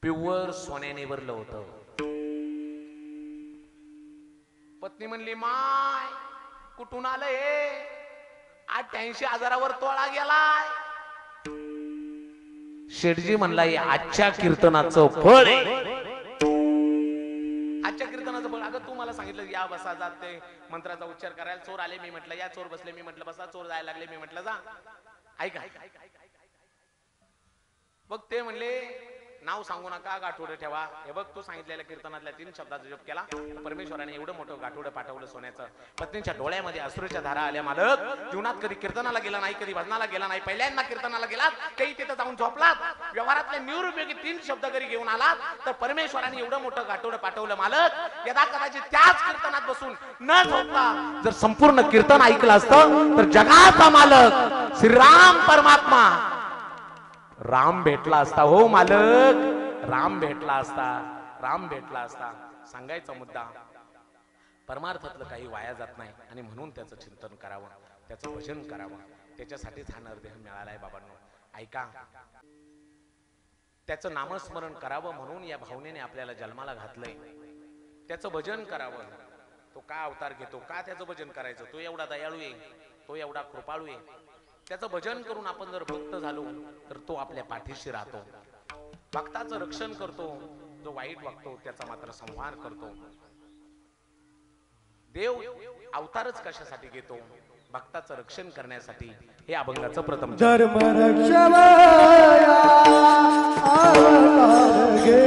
प्युअर सोन्याने भरलं होतं. पत्नी म्हणली माय कुठून आलं हे? 88,000वर तोळा गेलाय. शेठजी म्हणला आजच्या कीर्तनाचं फळ आहे. आजच्या कीर्तनाचं फळ. अगं तू मला सांगितलं या बसा जात ते मंत्राचा उच्चार करायला. चोर आले मी म्हटलं या, चोर बसले मी म्हटलं बसा, चोर जायला लागले मी म्हटलं जा. ऐका बघ ते म्हणले नाव सांगू नका, गाठोडं ठेवा. हे बघ तू सांगितलेल्या कीर्तनातल्या 3 शब्दाचा जप केला, परमेश्वराने एवढं मोठं गाठोडं पाठवलं सोन्याचं. पत्नीच्या डोळ्यामध्ये अश्रूच्या धारा आल्या. मालक जीवनात कधी कीर्तनाला गेला नाही, कधी भजनाला गेला नाही, पहिल्यांदा कीर्तनाला गेलात, काही तिथं जाऊन झोपलात, व्यवहारातले निरुपयोगी 3 शब्द घरी घेऊन आलात, तर परमेश्वराने एवढं मोठं गाठोडं पाठवलं. मालक यदा कदाचित त्याच कीर्तनात बसून न झोपता जर संपूर्ण कीर्तन ऐकलं असतं तर जगाचा मालक श्रीराम परमात्मा राम भेटला असता. हो मालक राम भेटला असता, राम भेटला असता. सांगायचा मुद्दा परमार्थातलं काही वाया जात नाही आणि म्हणून त्याचं चिंतन करावं, त्याचं भजन करावं. त्याच्यासाठीच हा नरदेह मिळालाय बाबांनो. ऐका, त्याचं नामस्मरण करावं म्हणून या भावनेने आपल्याला जन्माला घातलंय. त्याचं भजन करावं. तो का अवतार घेतो, का त्याचं भजन करायचं? तो एवढा दयाळू आहे, तो एवढा कृपाळू आहे. त्याचं भजन करून आपण जर भक्त झालो तर तो आपल्या पाठीशी राहतो, भक्ताचं रक्षण करतो. जो वाईट वागतो त्याचा मात्र संहार करतो. देव अवतारच कशासाठी घेतो? भक्ताचं रक्षण करण्यासाठी. हे अभंगाचं प्रथम धर्म रक्षवया अवतार घे.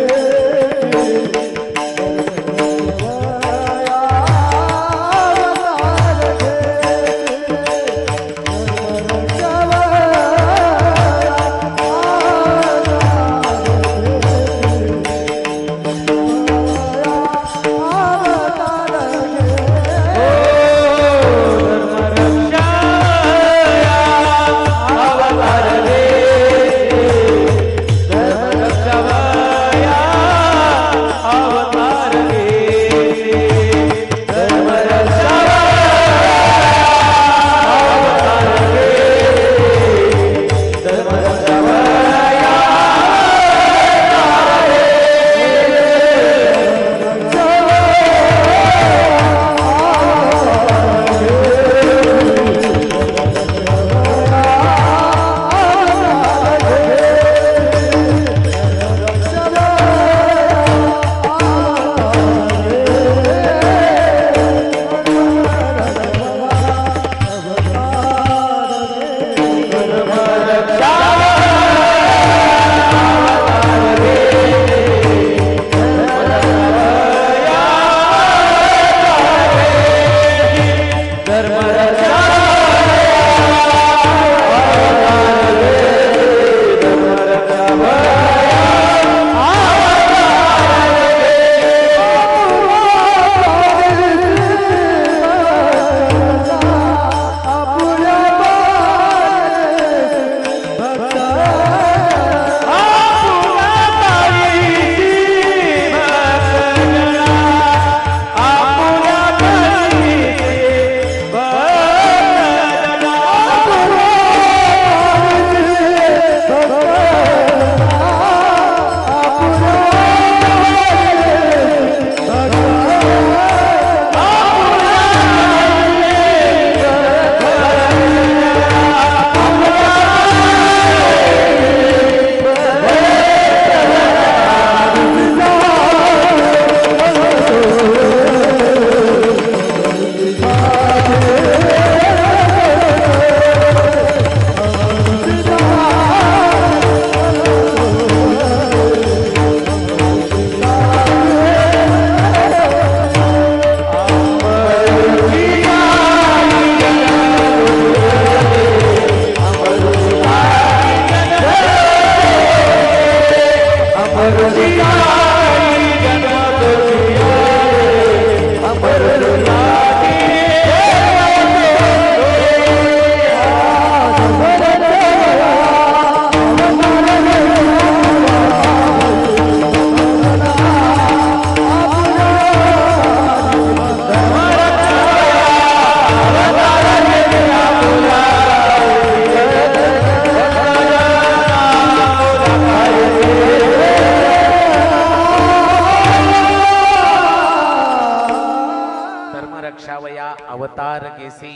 अवतार घेसी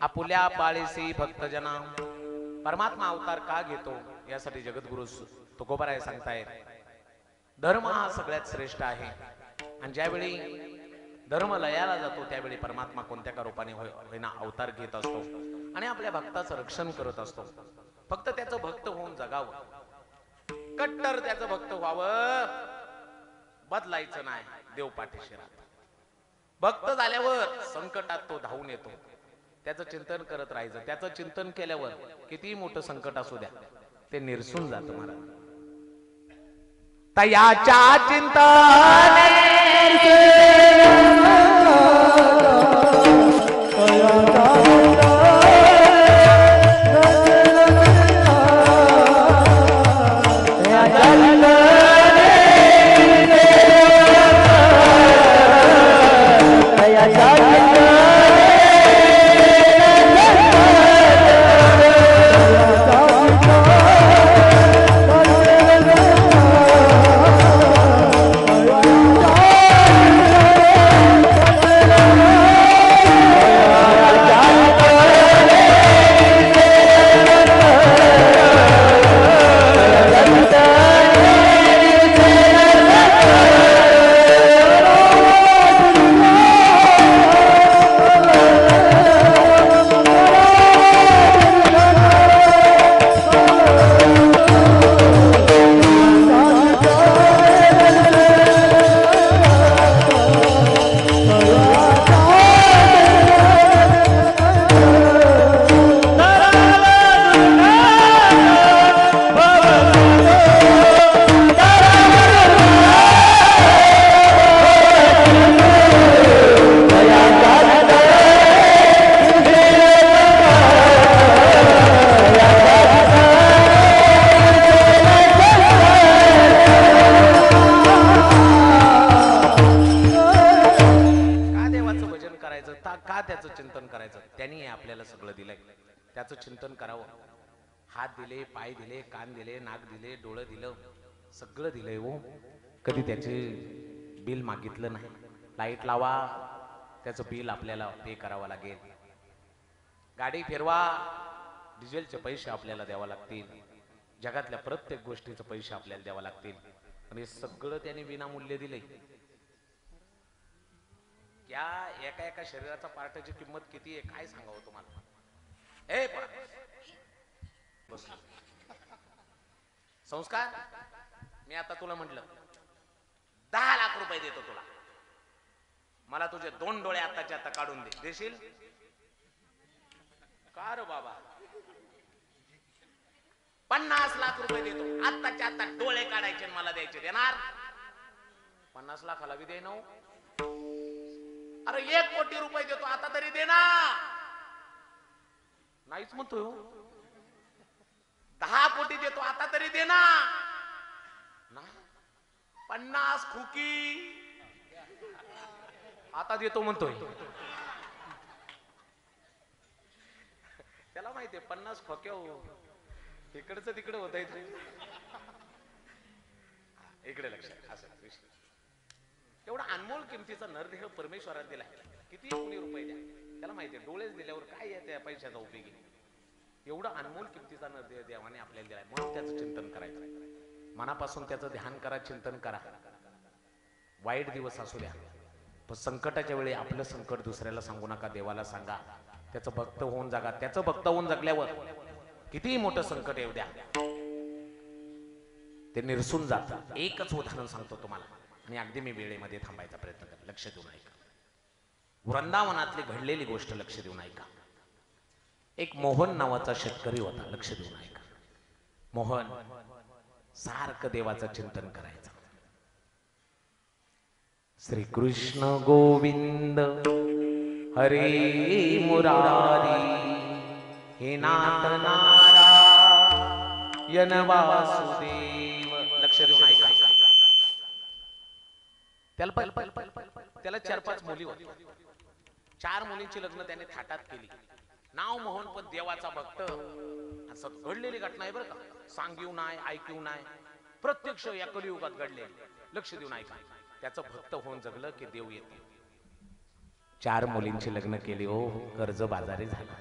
आपुल्या पाळीसी भक्तजना. परमात्मा अवतार का घेतो यासाठी जगद्गुरु तुकोबाराय सांगतायत, धर्म हा सगळ्यात श्रेष्ठ आहे. आणि ज्यावेळी धर्म लयाला जातो त्यावेळी परमात्मा कोणत्या का रूपाने होईना अवतार घेत असतो आणि आपल्या भक्ताचं रक्षण करत असतो. फक्त त्याचं भक्त होऊन जगावं, कट्टर त्याचं भक्त व्हावं, बदलायचं नाही. देव पाठीशी राहतो. भक्त झाल्यावर संकटात तो धावून येतो. त्याचं चिंतन करत राहायचं. त्याचं चिंतन केल्यावर किती मोठं संकट असू द्या ते निरसून जातं महाराज. तयाच्या चिंतने त्याचं चिंतन करायचं. त्यांनी आपल्याला सगळं दिलंय, त्याचं चिंतन करावं. हात दिले, पाय दिले, कान दिले, नाक दिले, डोळं दिलं, सगळं दिलंय हो. कधी त्याचे बिल मागितलं नाही. लाईट लावा, त्याचं बिल आपल्याला पे करावं लागेल. गाडी फिरवा, डिझेलचे पैसे आपल्याला द्यावं लागतील. जगातल्या प्रत्येक गोष्टीचे पैसे आपल्याला द्यावं लागतील. आणि हे सगळं त्याने विनामूल्य दिले. या एका एका शरीराचा पार्टची किंमत किती आहे काय सांगावं तुम्हाला. ए बस संस्कार, मी आता तुला म्हटलं 10 लाख रुपये देतो तुला, मला तुझे 2 डोळे आताच्या आता काढून दे, देशील का रे बाबा? 50 लाख रुपये देतो, आत्ताच्या आता डोळे काढायचे मला द्यायचे, देणार? 50 लाखाला बी दे ना. अरे 1 कोटी रुपये देतो, आता तरी दे ना. नाहीच म्हणतोय. 10 कोटी देतो, आता तरी दे ना. 50 खुकी आता देतो म्हणतोय. त्याला माहितीये 50 खोक्या इकडचं तिकडे होत आहे. इकडे लक्ष असं एवढा अनमोल किमतीचा नरदेह परमेश्वराने दिला. किती कोटी रुपये द्या, त्याला माहितीये डोळेच दिल्यावर काय आहे त्या पैशाचा उपयोगी. एवढा अनमोल किमतीचा नरदेह देवाने आपल्याला दिलाय, म्हणून त्याचं चिंतन करायचं. मनापासून त्याचं ध्यान करा, चिंतन करा. वाईट दिवस असू द्या, पण संकटाच्या वेळी आपलं संकट दुसऱ्याला सांगू नका, देवाला सांगा. त्याचं भक्त होऊन जगा. त्याचं भक्त होऊन जगल्यावर कितीही मोठं संकट येऊ द्या, ते निरसून जातं. एकच उदाहरण सांगतो तुम्हाला, आणि अगदी मी वेळेमध्ये थांबायचा प्रयत्न कर. लक्ष देऊन ऐका. वृंदावनातली घडलेली गोष्ट लक्ष देऊन ऐका. एक मोहन नावाचा शेतकरी होता. लक्ष देऊन ऐका. मोहन सारखं देवाचं चिंतन करायचं. श्री कृष्ण गोविंद हरे मुरारी हे नाथ नारायण वासुदेव. लक्ष देऊन ऐका. त्याला 4-5 मुली होत्या. 4 मुलींची लग्न त्याने थाटात केली. नाव मोहन, पण देवाचा भक्त. असं घडलेली घटना आहे बरं का, सांगीव नाही, ऐकीव नाही, प्रत्यक्ष या कलियुगात घडले. लक्ष देऊन ऐका. त्याचं भक्त होऊन जगलं की देव येते. 4 मुलींची लग्न केली हो. कर्ज बाजारी झाला.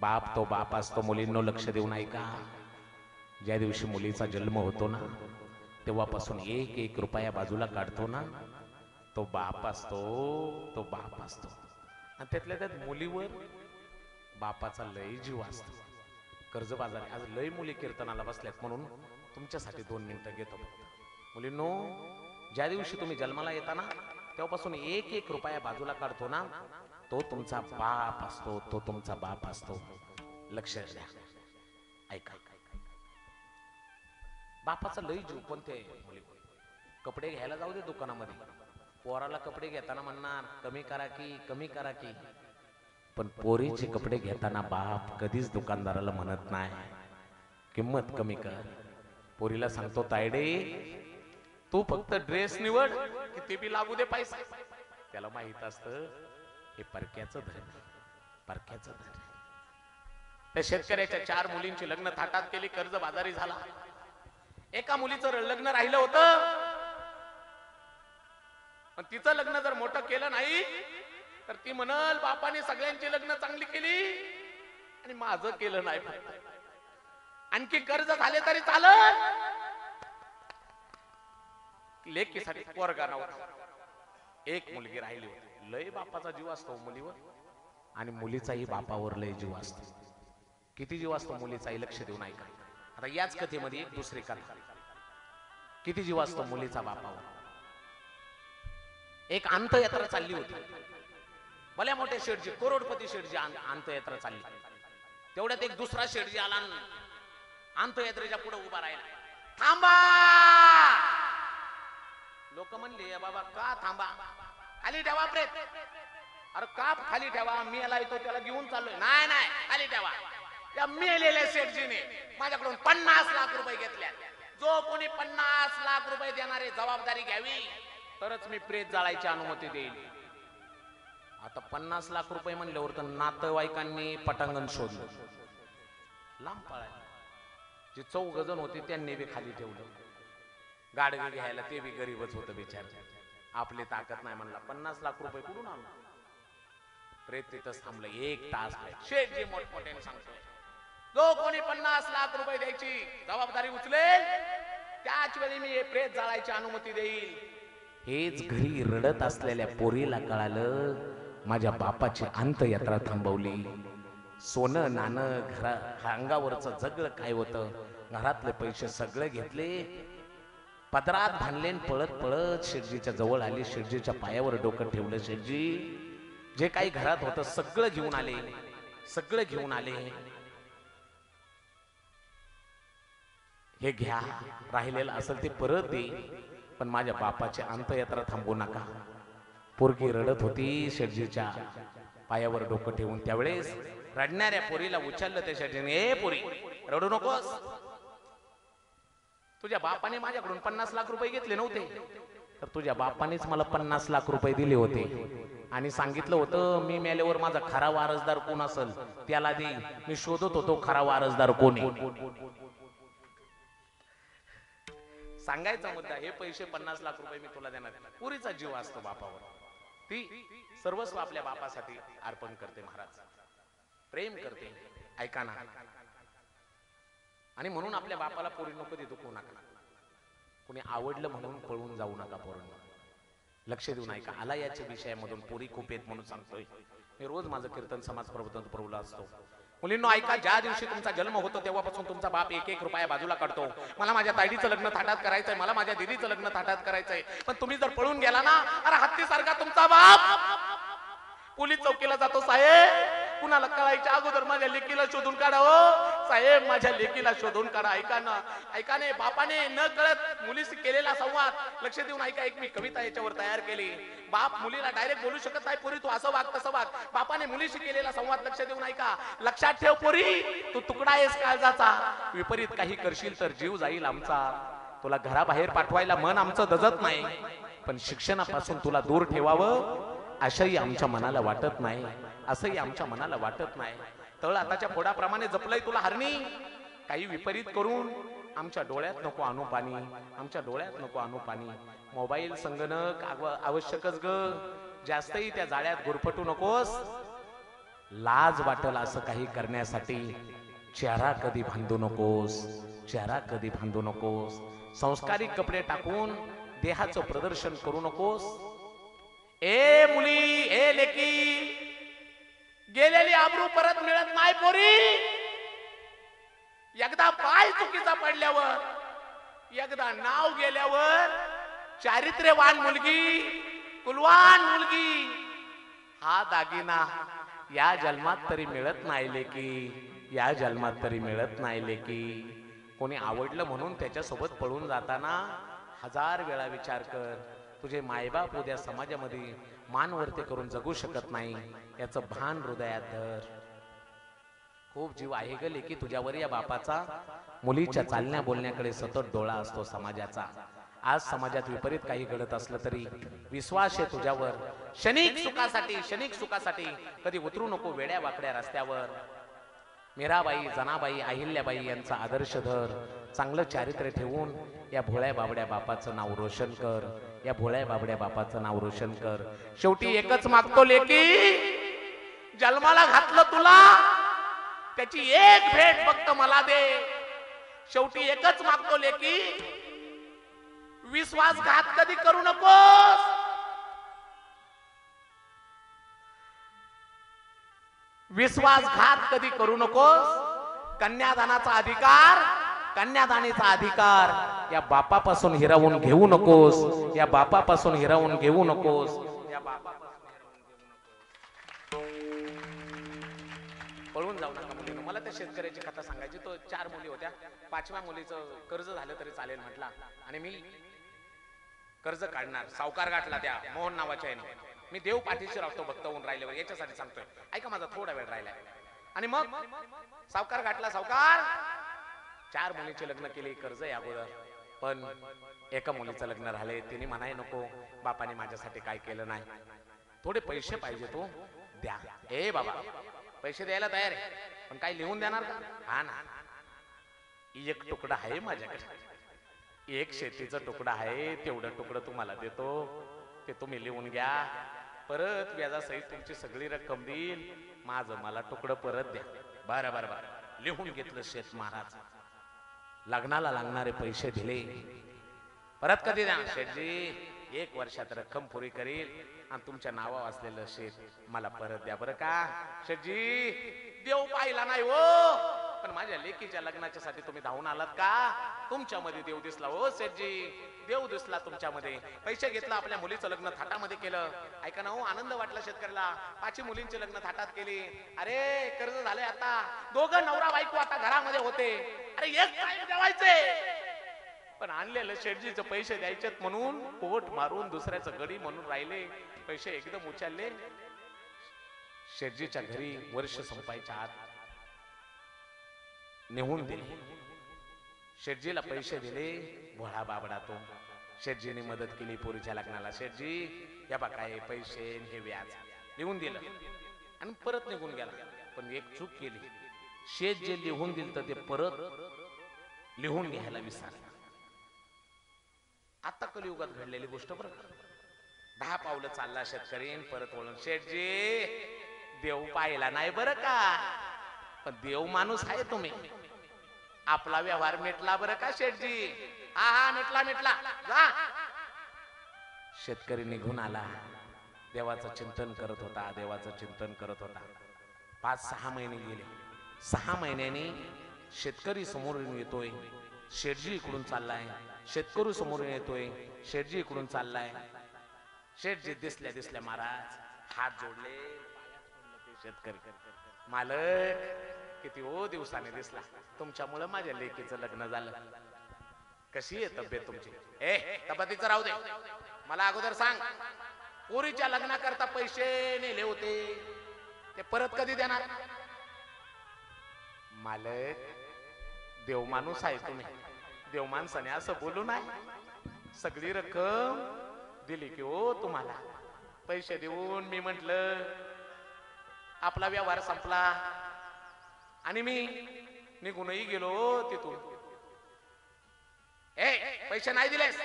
बाप तो बाप असतो. मुलींनो लक्ष देऊन ऐका. ज्या दिवशी मुलीचा जन्म होतो ना, तेव्हापासून 1-1 रुपया बाजूला काढतो ना, तो बाप असतो. तो बाप असतो. आणि त्यातल्या त्यात मुलीवर बापाचा लय जीव असतो. कर्ज बाजारी. आज लय मुली कीर्तनाला बसल्यात, म्हणून तुमच्यासाठी 2 मिनिटं घेतो. मुलींनो, ज्या दिवशी तुम्ही जन्माला येता ना, तेव्हापासून 1-1 रुपया बाजूला काढतो ना, तो तुमचा बाप असतो. तो तुमचा बाप असतो. लक्ष द्या, ऐका. बापाचा लय जीव. पण ते मुली कपडे घ्यायला जाऊ दे दुकानामध्ये, पोराला कपडे घेताना म्हणणार कमी करा की, कमी करा की. पण पोरीचे कपडे घेताना बाप कधीच दुकानदाराला म्हणत नाही किंमत कमी कर. पोरीला सांगतो, तायडे तू फक्त ड्रेस निवड, किती बी लागू दे पैसा. त्याला माहित असतं हे परक्याचं धन, परक्याचं धन. त्या शेतकऱ्याच्या 4 मुलींची लग्न थाटात केली. कर्ज बाजारी झाला. एका मुलीचं लग्न राहिलं होतं, पण तिचं लग्न जर मोठं केलं नाही तर ती म्हणल बापाने सगळ्यांची लग्न चांगली केली आणि माझं केलं नाही. आणखी कर्ज झाले तरी चालत. लेकीसाठी पोरगा नव्हता. एक मुलगी राहिली होती. लय बापाचा जीव असतो मुलीवर, आणि मुलीचाही बापावर लय जीव असतो. किती जीव असतो मुलीचाही. लक्ष देऊन ऐका. आता याच कथेमध्ये एक दुसरी कथा. किती जीव असतो मुलीचा बापावर. एक अंतयात्रा चालली होती. भल्या मोठ्या शेठजी, करोडपती शेठजी अंतयात्रा चालली. तेवढ्यात एक दुसरा शेठजी आला, अंतयात्रेच्या पुढे उभा राहिला. थांबा. लोक म्हणले, बाबा का थांबा? खाली ठेवा प्रेत. अरे का खाली ठेवा? मी याला येतो त्याला घेऊन चाललोय. नाही नाही, खाली ठेवा. त्या मेलेल्या शेठजीने माझ्याकडून 50 लाख रुपये घेतल्या. जो कोणी 50 लाख रुपये देणारे जबाबदारी घ्यावी, तरच मी प्रेत जाळायची अनुमती देईल. आता 50 लाख रुपये म्हणल्यावर तर नातेवाईकांनी पटांगण शोधलं, लांब पळायला. जे 4 जण होते त्यांनी बी खाली ठेवलं. गाडगे घ्यायला ते बी गरीबच होतं बिचार. आपली ताकद नाही म्हणला 50 लाख रुपये कुठून आणला. प्रेत तिथंच थांबलं 1 तास. शेठजी मोठमोठ्याने सांगतोय, जो कोणी 50 लाख रुपये द्यायची जबाबदारी उचलेल त्याच वेळी मी हे प्रेत जाळायची अनुमती देईल. हेच घरी रडत असलेल्या पोरीला कळालं. माझ्या बापाची अंत्ययात्रा थांबवली. सोनं नाणं अंगावरचं जगलं काय होतं, घरातले पैसे सगळे घेतले, पदरात बांधले, पळत पळत शेठजीच्या जवळ आली. शेठजीच्या पायावर डोकं ठेवलं. शेठजी जे काही घरात होतं सगळं घेऊन आले, सगळं घेऊन आले. हे घ्या, राहिलेलं असेल ते परत दे, पण माझ्या बापाची अंत्ययात्रा थांबवू नका. पोरगी रडत होती शेठजीच्या पायावर डोकं ठेवून. त्यावेळेस रडणाऱ्या पोरीला उचललं त्या शेठजीने. ए पोरी, रडू नकोस. तुझ्या बापाने माझ्याकडून 50 लाख रुपये घेतले नव्हते, तर तुझ्या बापानेच मला 50 लाख रुपये दिले होते आणि सांगितलं होतं मी मेल्यावर माझा खरा वारसदार कोण असेल त्याला दे. मी शोधत होतो खरा वारसदार कोण आहे. सांगायचा मुद्दा, हे पैसे 50 लाख रुपये मी तुला देणार. पुरीचा जीव असतो बापावर, ती सर्वस्व आपल्या बापासाठी अर्पण करते. महाराज प्रेम करते. ऐका ना, आणि म्हणून आपल्या बापाला पोरी नको ते दुखवू नका. कुणी आवडलं म्हणून पळून जाऊ नका. पोरांना लक्ष देऊन ऐका. आला याच्या विषयामधून पोरी खूप आहेत म्हणून सांगतोय. मी रोज माझं कीर्तन समाज प्रबोधन प्रभूला असतो. मुलींनो ऐका, ज्या दिवशी तुमचा जन्म होतो तेव्हापासून तुमचा बाप 1-1 रुपया बाजूला काढतो. मला माझ्या ताईडीचं लग्न थाटात करायचंय, मला माझ्या दीदीचं लग्न थाटात करायचंय. पण तुम्ही जर पळून गेला ना, अरे हत्तीसारखा तुमचा बाप पोलीस चौकीला जातो. साहेब कुणाला कळायच्या अगोदर माझ्या लेकीला शोधून काढा. हो साहेब, माझ्या लेकीला शोधून काढा. ऐका ना, ऐका ने, बापाने न कळत मुलीशी केलेला संवाद लक्ष देऊन ऐका. एक मी कविता याच्यावर तयार केली. बाप मुलीला डायरेक्ट बोलू शकत नाही, पोरी तू असं वाग तसं वाग. बापाने मुलीशी केलेला संवाद लक्ष देऊन ऐका. लक्षात ठेव पोरी, तू तुकडा आहेस काळजाचा. विपरीत काही करशील तर जीव जाईल आमचा. तुला घराबाहेर पाठवायला मन आमचं दजत नाही, पण शिक्षणापासून तुला दूर ठेवावं असंही आमच्या मनाला वाटत नाही. असंही आमच्या मनाला वाटत नाही. तळ आताच्या फोडाप्रमाणे जपलंय तुला हरणी. काही विपरीत करून आमच्या डोळ्यात नको आणू पाणी, आमच्या डोळ्यात नको आणू पाणी. मोबाईल संगणक आवश्यकच ग, जास्तही त्या जाळ्यात गुरफटू नकोस. लाज वाटल असं काही करण्यासाठी चेहरा कधी बांधू नकोस, चेहरा कधी बांधू नकोस. संस्कारिक कपडे टाकून देहाचं प्रदर्शन करू नकोस. ए मुली, ए लेकी, गेलेली आबरू परत मिळत नाही पोरी. एकदा पाय चुकीचा पडल्यावर, एकदा नाव गेल्यावर, चारित्र्यवान मुलगी, कुलवान मुलगी हा दागिना या जन्मात तरी मिळत नाही लेकी, या जन्मात तरी मिळत नाही लेकी. कोणी आवडलं म्हणून त्याच्यासोबत पळून जाताना 1000 वेळा विचार कर. तुझे मायबाप उद्या समाजामध्ये मानवरती करून जगू शकत नाही, याचं भान हृदयात धर. खूप जीव आहे ग लेकी तुझ्यावर या बापाचा. मुलीच्या चालण्या बोलण्याकडे सतत डोळा असतो समाजाचा. आज समाजात विपरीत काही घडत असलं तरी विश्वास आहे तुझ्यावर. क्षणिक सुखासाठी, क्षणिक सुखासाठी कधी उतरू नको वेड्या वाकड्या रस्त्यावर. मीराबाई, जनाबाई, अहिल्याबाई यांचा आदर्श धर. चांगलं चारित्र्य ठेवून या भोळ्या बाबड्या बापाचं नाव रोशन कर, या भोळ्या बाबड्या बापाचं नाव रोशन कर. शेवटी एकच मागतो लेकी, जन्माला घातलं तुला त्याची एक भेट फक्त मला दे. शेवटी एकच मागतो लेकी, विश्वासघात कधी करू नकोस. विश्वासघात कधी करू नकोस. कन्यादानाचा अधिकार, कन्यादानीचा अधिकार या बापापासून हिरावून घेऊ नकोस, या बापापासून हिरावून घेऊ नकोस, या बापापासून हिरावून घेऊ नकोस. पळून जाऊ नका मुलीनं. मला त्या शेतकऱ्याची कथा सांगायची. तो 4 मुली होत्या. 5व्या मुलीचं कर्ज झालं तरी चालेल म्हटला आणि मी कर्ज काढणार. सावकार गाठला त्या मोहन नावाच्या याने. मी देव पाठीशी राहतो भक्त होऊन राहिल्यावर, याच्यासाठी सांगतोय. ऐका, माझा थोडा वेळ राहिलाय. आणि मग सावकार गाठला. सावकार 4 मुलीचे लग्न केले, कर्ज आहे अगोदर. पण एका मुलीचं लग्न झालंय. तिने म्हणाय नको बापाने माझ्यासाठी काय केलं नाही. थोडे पैसे पाहिजे तो द्या. ए बाबा पैसे द्यायला तयार आहे, पण काय लिहून देणार का? हा ना, एक तुकडा आहे माझ्याकडे, एक शेतीचा तुकडा आहे, तेवढं तुकडं तुम्हाला देतो, ते तुम्ही लिहून घ्या. परत व्याजासहित तुमची सगळी रक्कम देईल, माझं मला तुकडं परत द्या. बरं बरं बरं, लिहून घेतलं शेत महाराज. लग्नाला लागणारे पैसे दिले. परत कधी द्या शेठजी? 1 वर्षात रक्कम पुरी करील आणि तुमच्या नावावर असलेलं शेत मला परत द्या बरं का. शेठजी देव पाहिला नाही हो, पण माझ्या लेकीच्या लग्नाच्या साठी तुम्ही धावून आलात का? तुमच्यामध्ये देव दिसला हो शेठजी, देव दिसला तुमच्यामध्ये. पैसे घेतला, आपल्या मुलीचं लग्न थाटामध्ये केलं. ऐका ना हो, आनंद वाटला शेतकऱ्याला. 5 मुलींचे लग्न थाटात केली. अरे कर्ज झाले आता, दोघं नवरा बायको आता घरामध्ये होते. अरे एक काय जेवायचे, पण आणलेलं शेठजीचं पैसे द्यायचेत म्हणून पोट मारून दुसऱ्याचं गडी म्हणून राहिले. पैसे एकदम उचलले. शेठजीच्या घरी वर्ष संपायच्या आत निघून दिले. शेठजीला पैसे दिले, भोळा बाबडा तो. शेठजीने मदत केली पोरीच्या लग्नाला. शेठजी या बघा हे पैसे हे व्याज लिहून दिलं आणि परत निघून गेला. पण एक चूक केली, शेठ जे लिहून दिलं तर ते परत लिहून घ्यायला विसरला. आता कलियुगात घडलेली गोष्ट बरं. 10 पावलं चालला शेतकरी, परत वळून शेठजी देव पाहिला नाही बरं का, पण देव माणूस आहे तुम्ही, आपला व्यवहार मिटला बरं का शेठजी. हा हा मिटला मिटला जा. शेतकरी निघून आला. देवाचं चिंतन करत होता, देवाचं चिंतन करत होता. 5-6 महिने गेले. 6 महिन्यांनी शेतकरी समोर येतोय, शेठजी इकडून चाललाय. शेतकरी समोर येतोय, शेठजी इकडून चाललाय. शेठजी दिसल्या दिसल्या महाराज हात जोडले, शेतकरी मालक किती ओ दिवसाने दिसला, तुमच्यामुळे माझ्या लेकीचं लग्न झालं. कशी आहे तब्येत तुमची? तब्येतीचं राहू दे, मला अगोदर सांग, पोरीच्या लग्नाकरता पैसे नेले होते ते परत कधी देणार? मालक देव माणूस आहे तुम्ही, देव माणसाने असं बोलू नाही. सगळी रक्कम दिली की हो तुम्हाला. पैसे देऊन मी म्हंटल आपला व्यवहार संपला आणि मी निघूनही गेलो तिथून. पैसे नाही दिलेस?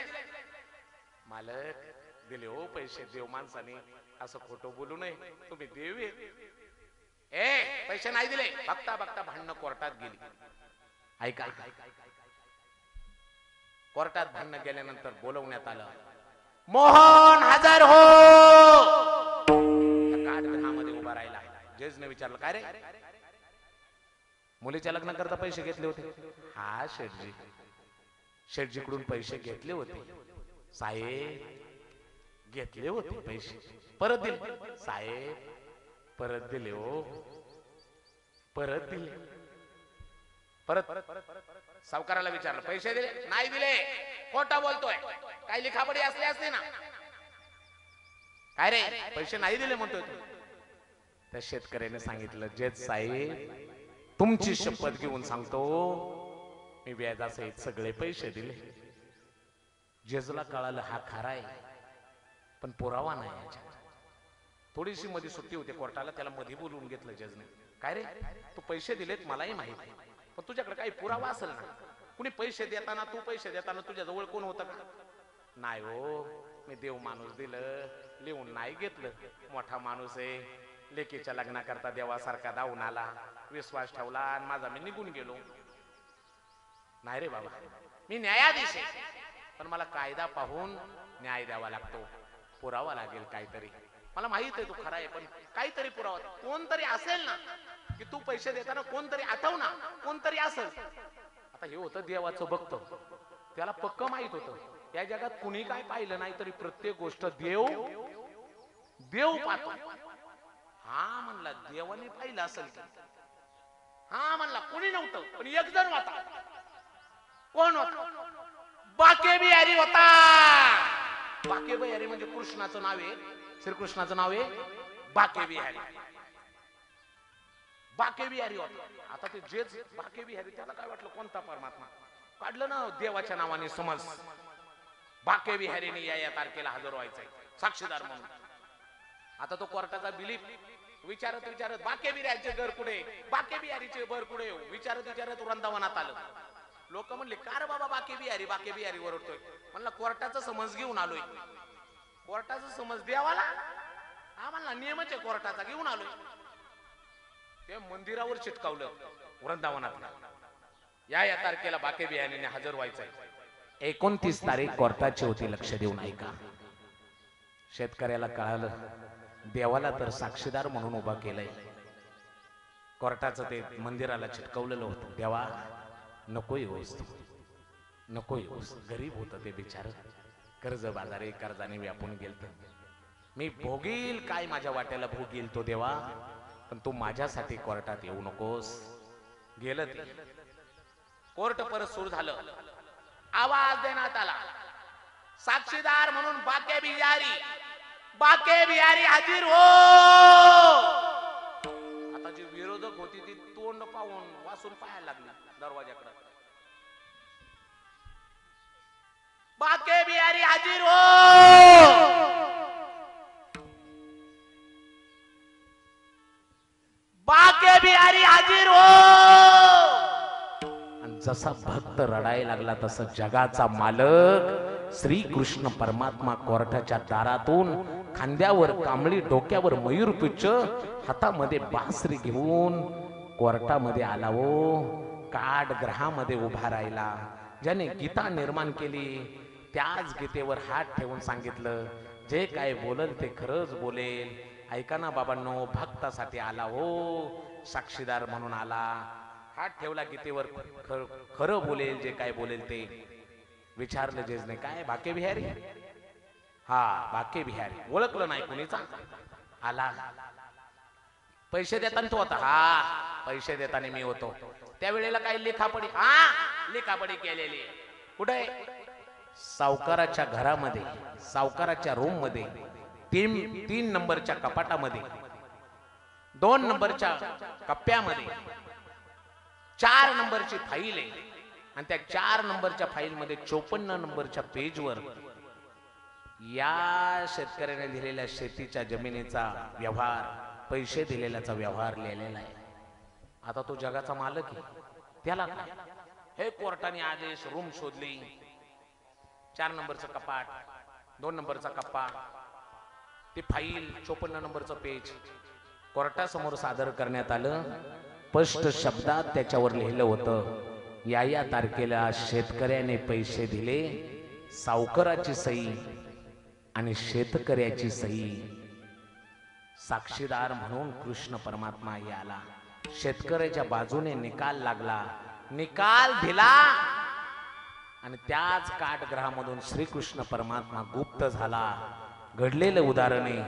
मालक दिले हो पैसे, देव माणसाने असं खोटं बोलू नये, तुम्ही देव आहे. पैसे नाही दिले. बघता बघता भांडणं कोर्टात गेली. ऐका, कोर्टात भांडणं गेल्यानंतर बोलवण्यात आलं, मोहन हजर हो. काठगृहामध्ये उभा राहिला. जजने विचारलं, काय रे, मुलीच्या लग्नाकरता पैसे घेतले होते? हा शेठजी, शेठजीकडून पैसे घेतले होते साहेब, घेतले होते पैसे, परत दिले साहेब, परत दिले हो, परत दिले. परत सावकाराला विचारलं, पैसे दिले? नाही दिले. खोटा बोलतोय, काही लिखापडी असली असते ना. काय रे पैसे नाही दिले म्हणतोय तू? त्या शेतकऱ्याने सांगितलं, जज साहेब तुमची शपथ घेऊन सांगतो, मी व्याजासहित सगळे पैसे दिले. जजला कळालं हा खरा आहे, पण पुरावा नाही याच्यात. थोडीशी मध्ये सुट्टी होती कोर्टाला, त्याला मध्ये बोलवून घेतलं जजने. काय रे तू पैसे दिलेत मलाही माहित आहे, पण तुझ्याकडे काही पुरावा असेल ना? कुणी पैसे देताना, तू पैसे देताना तुझ्या जवळ कोण होतं का? नाही हो, मी देव माणूस दिलं, लिहून नाही घेतलं. मोठा माणूस आहे, लेकीच्या लग्नाकरता देवासारखा धावून आला, विश्वास ठेवला आणि माझा मी निघून गेलो. नाही रे बाबा, मी न्यायाधीश आहे, पण मला कायदा पाहून न्याय द्यावा लागतो, पुरावा लागेल काहीतरी. मला माहित आहे तू खरा आहे, पण काहीतरी पुरावा, कोणतरी असेल ना, की तू पैसे देताना कोणतरी आठव ना, कोणतरी असेल. आता हे होतं देवाचं भक्त, त्याला पक्क माहित होतं या जगात कुणी काय पाहिलं नाही तरी प्रत्येक गोष्ट देव देव पाहतो. हा म्हणला देवाने पाहिलं असेल की, हा म्हणला कुणी नव्हतं, पण एक जण होता. कोण होता? बाके बिहारी होता. बाके बिहारी म्हणजे कृष्णाचं नाव आहे, श्रीकृष्णाचं नाव आहे बाके बिहारी. बाके बिहारी होता. आता ते जेच बाके बिहारी, त्याला काय वाटलं कोणता परमात्मा? काढलं ना देवाच्या नावाने समज, बाके बिहारीने या तारखेला हजर व्हायचंय साक्षीदार म्हणून. आता तो कोर्टाचा बिलीफ विचारत विचारत बाके बिर्याचे घर कुठे, बाके बिहारीचे घर कुठे विचारत विचारत वृंदावनात आलं. लोक म्हणले का रे बाबा बाके बिहारी ओरडतोय. म्हणला कोर्टाचा समज घेऊन आलोय. कोर्टाचा समज द्यावाला आम्हाला नियमच आहे कोर्टाचा, घेऊन आलोय. ते मंदिरावर चिटकावलं वृंदावनात. या तारखेला बाके बिहारीने हजर व्हायचंय. 29 तारीख कोर्टाची होती. लक्ष देऊन ऐका. शेतकऱ्याला कळालं देवाला तर साक्षीदार म्हणून उभा केलंय. कोर्टाचं ते मंदिराला चिटकवलेलं होतं. देवा नको येऊस, नको येऊस. गरीब होतं ते बिचार, कर्ज बाजारी कर्जाने व्यापून गेलत. मी भोगील काय माझ्या वाट्याला भोगील तो देवा, पण तू माझ्यासाठी कोर्टात येऊ नकोस. गेलं ते. कोर्ट परत सुरू झालं. आवाज देण्यात आला साक्षीदार म्हणून बाके बिहारी हाजीर हो. आता जी विरोधक होती ती तोंड पाहून वासून पाहायला लागली दरवाजाकडे. बाके बिहारी हाजीर हो. बाके बिहारी हाजीर हो. जसा भक्त रडायला लागला तसा जगाचा मालक श्री कृष्ण परमात्मा कोर्टाच्या दारातून खांद्यावर कांबळी, डोक्यावर मयूर पिच्छ, हातामध्ये बासरी घेऊन कोर्टामध्ये आला. हो काठ ग्रहामध्ये उभा राहिला. ज्याने गीता निर्माण केली त्याच गीतेवर हात ठेवून सांगितलं जे काय बोलल ते खरंच बोलेल. ऐका ना बाबांनो, भक्तासाठी आला हो, साक्षीदार म्हणून आला. हात ठेवला गीतेवर, खरं बोलेल, जे काय बोलेल ते. विचारलं जेजने काय बाके बिहारी? हा बाके बिहारी. ओळखलं नाही कुणीचा. आला. पैसे देताना तो होता? हा पैसे देताना मी होतो. त्यावेळेला काही लेखापडी? हा लेखापडी केलेली. कुठे? सावकाराच्या घरामध्ये, सावकाराच्या रूम मध्ये, 3 नंबरच्या कपाटामध्ये, 2 नंबरच्या कप्प्यामध्ये 4 नंबरची फाईल आहे. आणि त्या 4 नंबरच्या फाईल मध्ये 54 नंबरच्या पेजवर या शेतकऱ्याने दिलेल्या शेतीच्या जमिनीचा व्यवहार, पैसे दिलेल्याचा व्यवहार लिहिलेला आहे. आता तो जगाचा मालक आहे. त्याला काय? हे कोर्टाने आदेश, रूम शोधली. 4 नंबरचं कपाट, 2 नंबरचा कप्पा, ती फाईल, 54 नंबरचं पेज कोर्टासमोर सादर करण्यात आलं. स्पष्ट शब्दात त्याच्यावर लिहिलं होतं या तारखेला शेतकऱ्याने पैसे दिले. सावकाराची सही आणि शेतकऱ्याची सही. साक्षीदार म्हणून कृष्ण परमात्मा याला. शेतकऱ्याच्या बाजूने निकाल लागला, निकाल दिला आणि त्याच काठग्रहामधून श्रीकृष्ण परमात्मा गुप्त झाला. घडलेलं उदाहरणे,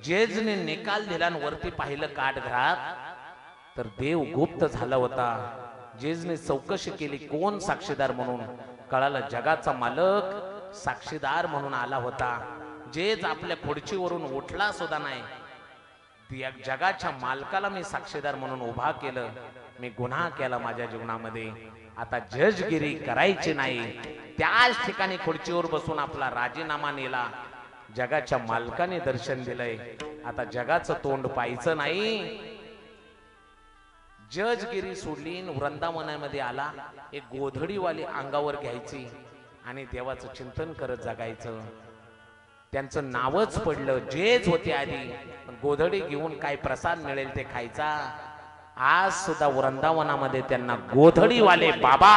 जेजने निकाल दिला आणि वरती पाहिलं काठग्रहात तर देव गुप्त झाला होता. जेजने चौकशी केली कोण साक्षीदार म्हणून, कळालं जगाचा मालक साक्षीदार म्हणून आला होता. जेज आपल्या खुर्चीवरून उठला सुद्धा नाही. जगाच्या मालकाला मी साक्षीदार म्हणून उभा केलं. मी गुन्हा केला माझ्या जीवनामध्ये, आता जजगिरी करायची नाही. त्याच ठिकाणी खुर्चीवर बसून आपला राजीनामा नेला. जगाच्या मालकाने दर्शन दिलंय. आता जगाचं तोंड पाहायचं नाही. जजगिरी सोडली, वृंदावनामध्ये आला. एक गोधडीवाली अंगावर घ्यायची आणि देवाचं चिंतन करत जगायचं. त्यांचं नावच पडलं. जेज होते आधी, पण गोधडी घेऊन काय प्रसाद मिळेल ते खायचा. आज सुद्धा वृंदावनामध्ये त्यांना गोधडीवाले बाबा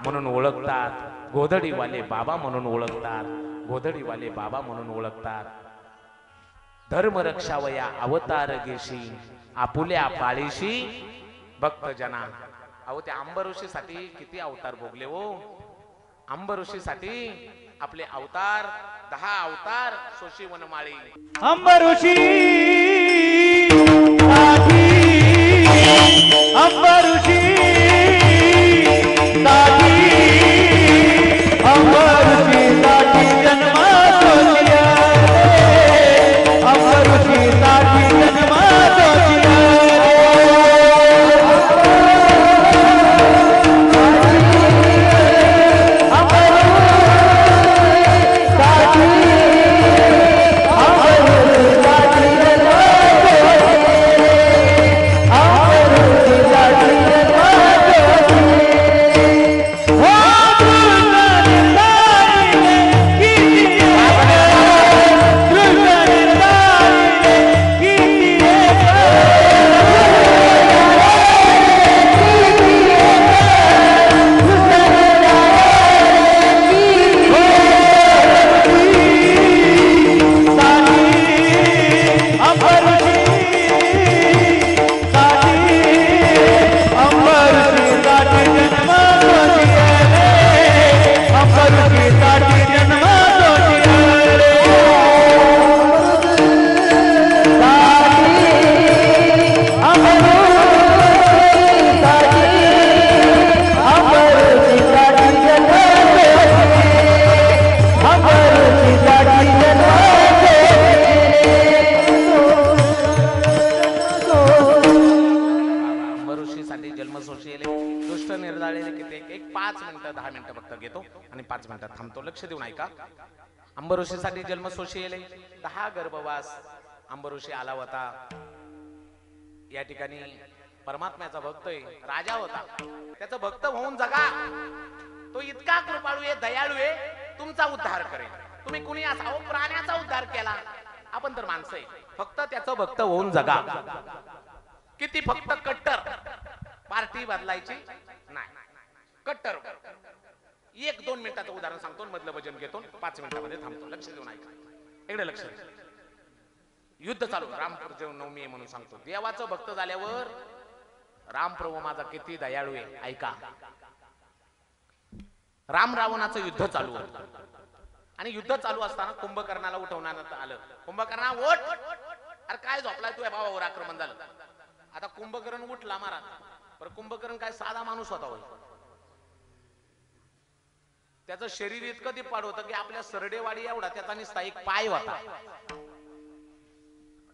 म्हणून ओळखतात. गोधडीवाले बाबा म्हणून ओळखतात. गोधडीवाले बाबा म्हणून ओळखतात. धर्म रक्षावया अवतार घेशी, आपुल्या पाळीशी भक्त जना. अहो त्या अंबऋषीसाठी किती अवतार भोगले हो. अंबऋषीसाठी आपले अवतार, 10 अवतार. सोशी वनमाळी अंबऋषी अंबऋषी अंबऋषी जन्म अंबऋषी जन्म Thank you. मिनिटं फक्त घेतो आणि 5 मिनिटात थांबतो. लक्ष देऊन ऐका. अंबऋषीसाठी जन्मसोशी येले 10 गर्भवास अंबऋषी आला होता. या ठिकाणी परमात्म्याचा भक्त आहे, राजा होता. त्याचा भक्त होऊन जगा. तो इतका कृपाळू आहे, दयाळू आहे, तुमचा उद्धार करेल. तुम्ही कुणी असावं, प्राण्याचा उद्धार केला, आपण तर माणसं आहे. फक्त त्याचं भक्त होऊन जगा. किती फक्त कट्टर, पार्टी बदलायची नाही, कट्टर. 1-2 मिनिटाचं उदाहरण सांगतो, मधलं भजन घेतो, 5 मिनिटामध्ये थांबतो. लक्ष देऊन ऐका. इकडे लक्ष द्या. युद्ध चालू, रामपूर नवमी आहे म्हणून सांगतो. देवाचं भक्त झाल्यावर रामप्रभू माझा किती दयाळू आहे. ऐका. राम रावणाचं युद्ध चालू होतं आणि युद्ध चालू असताना कुंभकर्णाला उठवण्यात आलं. कुंभकर्णा उठ. अरे काय झोपलाय तू, भावावर आक्रमण झालं. आता कुंभकर्ण उठला महाराज. पण कुंभकर्ण काय साधा माणूस होता होय. त्याचं शरीर इतकं दिपाड होतं की आपल्या सरडेवाडी एवढा त्याचा निस्ता एक पाय होता.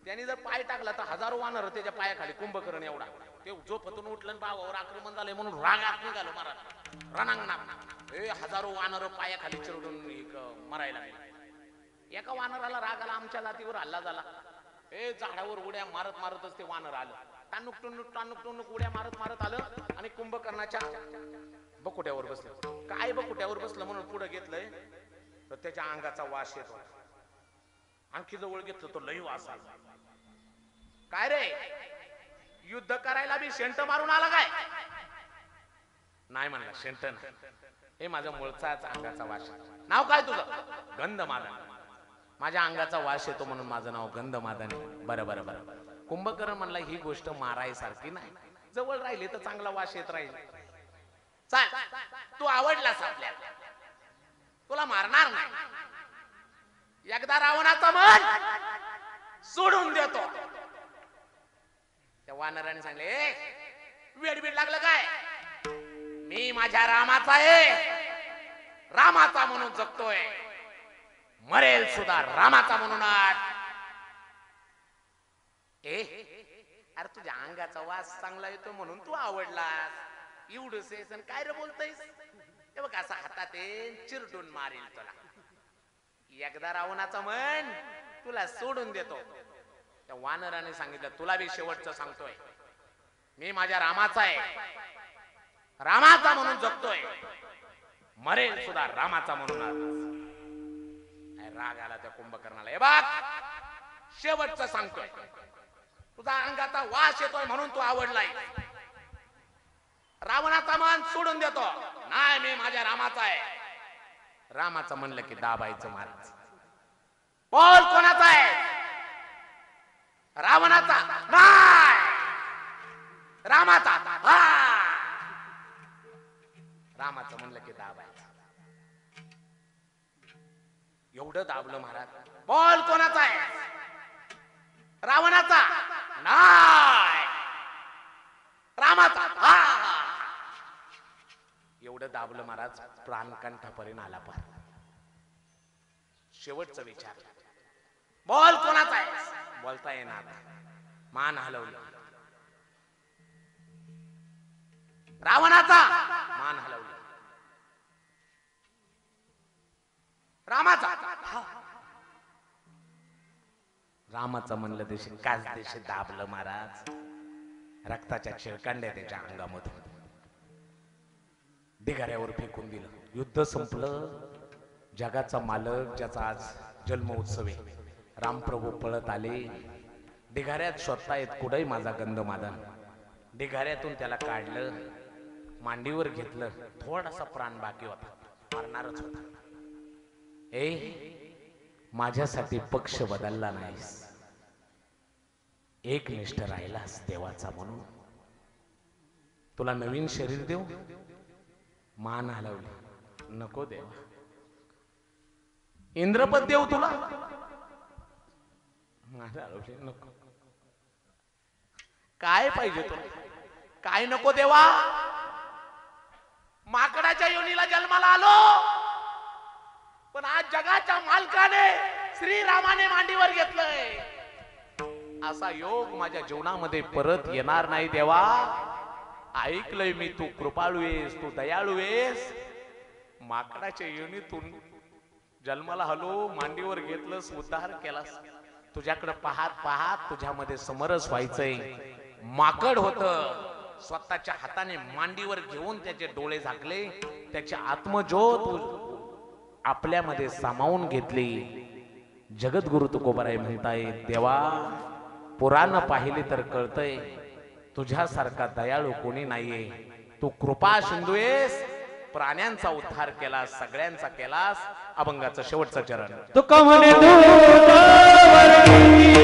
त्यांनी जर पाय टाकला तर हजारो वानर त्याच्या पायाखाली. कुंभकर्ण एवढा ते झोपेतून उठलं, भावावर आक्रमण झालंय म्हणून रागात निघालो महाराज रणांगणात. हजारो वानर पायाखाली चिरडून मरायला लागले. एका वानराला राग आला, आमच्या जातीवर हल्ला झाला. झाडावर उड्या मारत मारतच ते वानर आलं. टानुक टुनुक उड्या मारत मारत आलं आणि कुंभकर्णाच्या बकुट्यावर बसलं. काय बकुट्यावर बसलं म्हणून पुढे घेतलंय तर त्याच्या अंगाचा वास येत होता. आणखी जवळ घेतलं तो लई वास आला. काय रे, युद्ध करायला बी शेंट मारून आला काय? नाही म्हणला, शेंट नाही, हे माझा मूळचाच अंगाचा वास. नाव काय तुझं? गंधमादन. माझ्या अंगाचा वास येतो म्हणून माझं नाव गंधमादन. बरं बरं बरं. कुंभकर्ण म्हणला ही गोष्ट मारायसारखी नाही, जवळ राहिली तर चांगला वास येत राहील. चाल, तू आवडलास आपल्याला, तुला मारणार नाही. एकदा रावणाचं मन सोडून देतो. त्या वानराने सांगले, वेडबीड लागलं काय? मी माझ्या रामाचा आहे, रामाचा म्हणून जगतोय, मरेल सुद्धा रामाचा म्हणूनच. अरे तुझ्या अंगाचा वास चांगला येतो म्हणून तू आवडलास. एवढंच काय रे बोलतयस? हे बघ असा हातात चिरडून मारेल तुला. एकदा रावणाचा मन तुला सोडून देतो. त्या वानराने सांगितलं, तुला बी शेवटचं सांगतोय, मी माझ्या रामाचा आहे, रामाचा म्हणून जगतोय, मरेल सुद्धा रामाचा म्हणून. राग आला त्या कुंभकर्णाला. हे बघ, शेवटचं सांगतोय, तुझा अंगाचा वास येतोय म्हणून तू आवडलाय, रावणाचा मान सोडून देतो. नाही, मी माझ्या रामाचा आहे. रामाचं म्हणलं की दाबायचं, मारायचं. बोल, कोणाचा आहे? रावणाचा. नाही, रामाचा. रामाचं म्हणलं की दाबायचं. एवढं दाबलं महाराज. बोल, कोणाचा आहे? रावणाचा. नाही, रामाचा. एवढं दाबलं महाराज, प्राणकंठापर्यंत आला. पार शेवटचा विचार, बोल, कोणाचा आहे? बोलता येणार. मान हलवली. रावणाचा. मान हलवली. रामाचा. रामाचं म्हणलं देशी काच देशी दाबलं महाराज. रक्ताच्या शिळकांड्या त्याच्या अंगामधून ढिगाऱ्यावर फेकून दिलं. युद्ध संपलं. जगाचा मालक, ज्याचा आज जन्म उत्सव आहे, रामप्रभू पळत आले. ढिगाऱ्यात शोधतायत कुठेही माझा गंधमादन. ढिगाऱ्यातून त्याला काढलं, मांडीवर घेतलं. थोडासा प्राण बाकी होता, मरणारच होता. माझ्यासाठी पक्ष बदलला नाहीस, एकनिष्ठ राहिलास देवाचा म्हणून. तुला नवीन शरीर देऊ? मान हलवली. नको देवा. इंद्रपद देऊ तुला? मान हलवली. नको. काय पाहिजे तुला? काय नको देवा? माकडाच्या योनीला जन्माला आलो, पण आज जगाच्या मालकाने श्रीरामाने मांडीवर घेतलंय. असा योग माझ्या जीवनामध्ये परत येणार नाही देवा. ऐकलंय मी, तू कृपाळू आहेस, तू दयाळू आहेस. माकडाच्या योनीतून जन्माला हलो, मांडीवर घेतलंस, उद्धार केलास. तुझ्याकडे पाहत पाहत तुझ्यामध्ये समरस व्हायचंय. माकड होत, स्वतःच्या हाताने मांडीवर घेऊन त्याचे डोळे झाकले, त्याची आत्मज्योत आपल्यामध्ये सामावून घेतली. जगद्गुरु तुकोबाराय म्हणताय, देवा पुराण पाहिले तर कळतय तुझ्यासारखा दयाळू कोणी नाहीये. तू कृपा सिंधू आहेस. प्राण्यांचा उद्धार केलास, सगळ्यांचा केलास. अभंगाचं शेवटचं चरण. तुका म्हणे दूत वर्णी